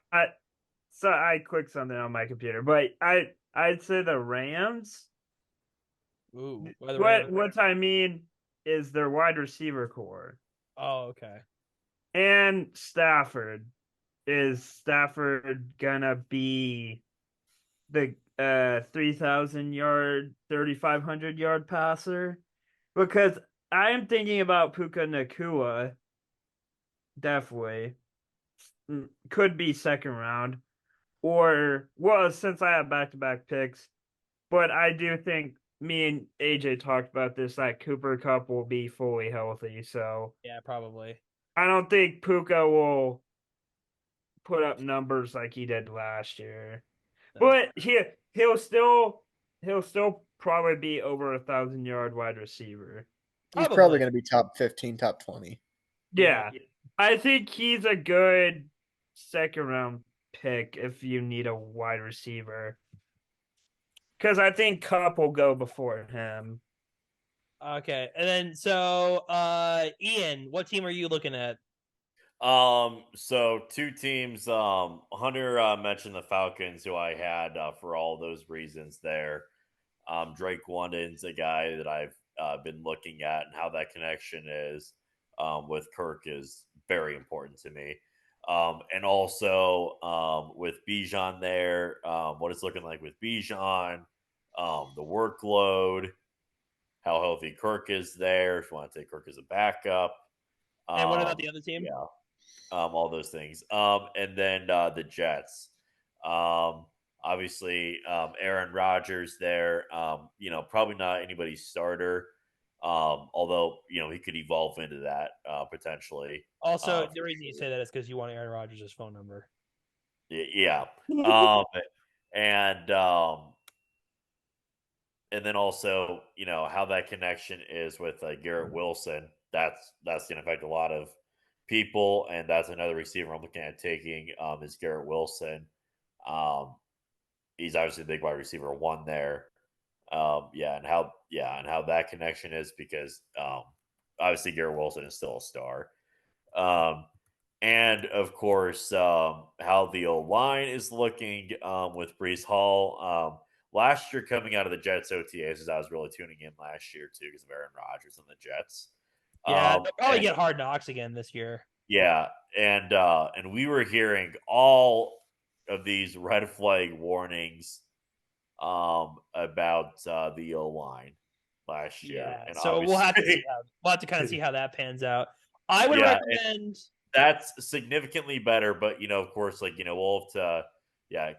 so I clicked something on my computer, but I'd say the Rams. Ooh, by the What I mean is their wide receiver core. Oh, okay. And Stafford. Is Stafford gonna be the 3,000 yard, 3,500 yard passer? Because I'm thinking about Puka Nakua. Definitely could be second round, or well, since I have back to back picks, but I do think me and AJ talked about this that Cooper Cup will be fully healthy, so Yeah, probably. I don't think Puka will put up numbers like he did last year. But he'll still probably be over 1,000 yard wide receiver. He's Probably. probably going to be top 15, top 20. Yeah. I think he's a good second round pick if you need a wide receiver. because I think Cup will go before him. Okay, and then so Ian, what team are you looking at? So two teams. Hunter mentioned the Falcons, who I had for all those reasons there. Drake London's a guy that I've been looking at, and how that connection is with Kirk is very important to me. And also with Bijan there, what it's looking like with Bijan, the workload, how healthy Kirk is there. If you want to take Kirk as a backup, And what about um, the other team? yeah, all those things. And then the Jets. Obviously, Aaron Rodgers there. Probably not anybody's starter. Although he could evolve into that potentially. Also, the For reason you sure. say that is because you want Aaron Rodgers' phone number. Yeah. Um, and um, and then also, how that connection is with Garrett Wilson. That's going to affect a lot of people, and that's another receiver I'm looking at taking. Is Garrett Wilson. Um, he's obviously a big wide receiver one there. And how that connection is, because obviously Garrett Wilson is still a star. Um, and of course, how the O line is looking with Brees Hall. Last year, coming out of the Jets OTAs, as I was really tuning in last year too, because of Aaron Rodgers and the Jets. Yeah, they'll probably And get Hard Knocks again this year. yeah, and we were hearing all of these red flag warnings about the O line last year, Yeah, and so we'll have to see obviously, how kind of see how that pans out. I would yeah, recommend. that's significantly better. But of course, we'll have to,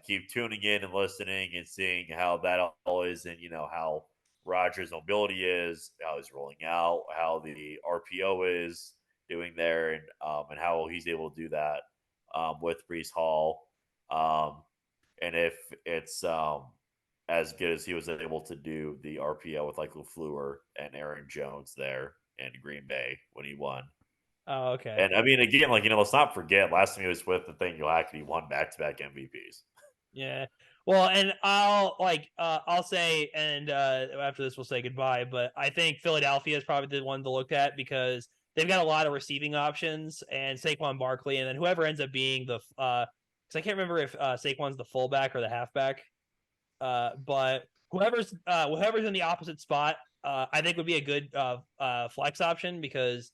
keep tuning in and listening and seeing how that all is, and how Rogers' mobility is, how he's rolling out, how the RPO is doing there, and how he's able to do that with Brees Hall, and if it's as good as he was able to do the RPO with LaFleur and Aaron Jones there in Green Bay when he won. Oh, okay. And I mean, again, let's not forget, last time he was with Nathaniel Hackney, won back-to-back MVPs. Yeah. Well, and I'll say, and after this we'll say goodbye. But I think Philadelphia is probably the one to look at because they've got a lot of receiving options, and Saquon Barkley, and then whoever ends up being the because I can't remember if Saquon's the fullback or the halfback. But whoever's in the opposite spot, I think would be a good flex option because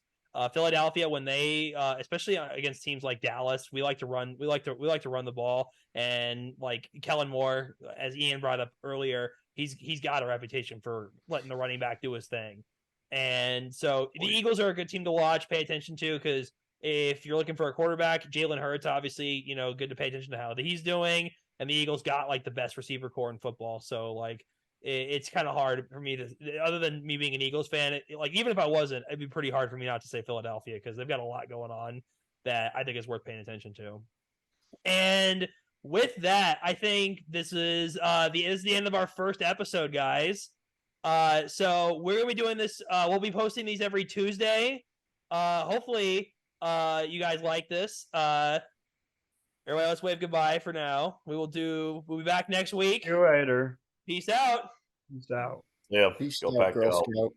Philadelphia, when they especially against teams like Dallas, we like to run the ball, and like Kellen Moore, as Ian brought up earlier, he's got a reputation for letting the running back do his thing, and so the Eagles are a good team to watch, pay attention to, because if you're looking for a quarterback, Jalen Hurts, obviously, good to pay attention to how he's doing, and the Eagles got like the best receiver core in football. So like it's kind of hard for me to, other than me being an Eagles fan, like even if I wasn't, it'd be pretty hard for me not to say Philadelphia because they've got a lot going on that I think is worth paying attention to. And with that, I think this is the end of our first episode, guys. So we're gonna be doing this. We'll be posting these every Tuesday. Hopefully, you guys like this. Everybody, let's wave goodbye for now. We'll be back next week. See you later. Peace out. Peace out. Yeah, Peace go out, Pack Girl Go. Scout.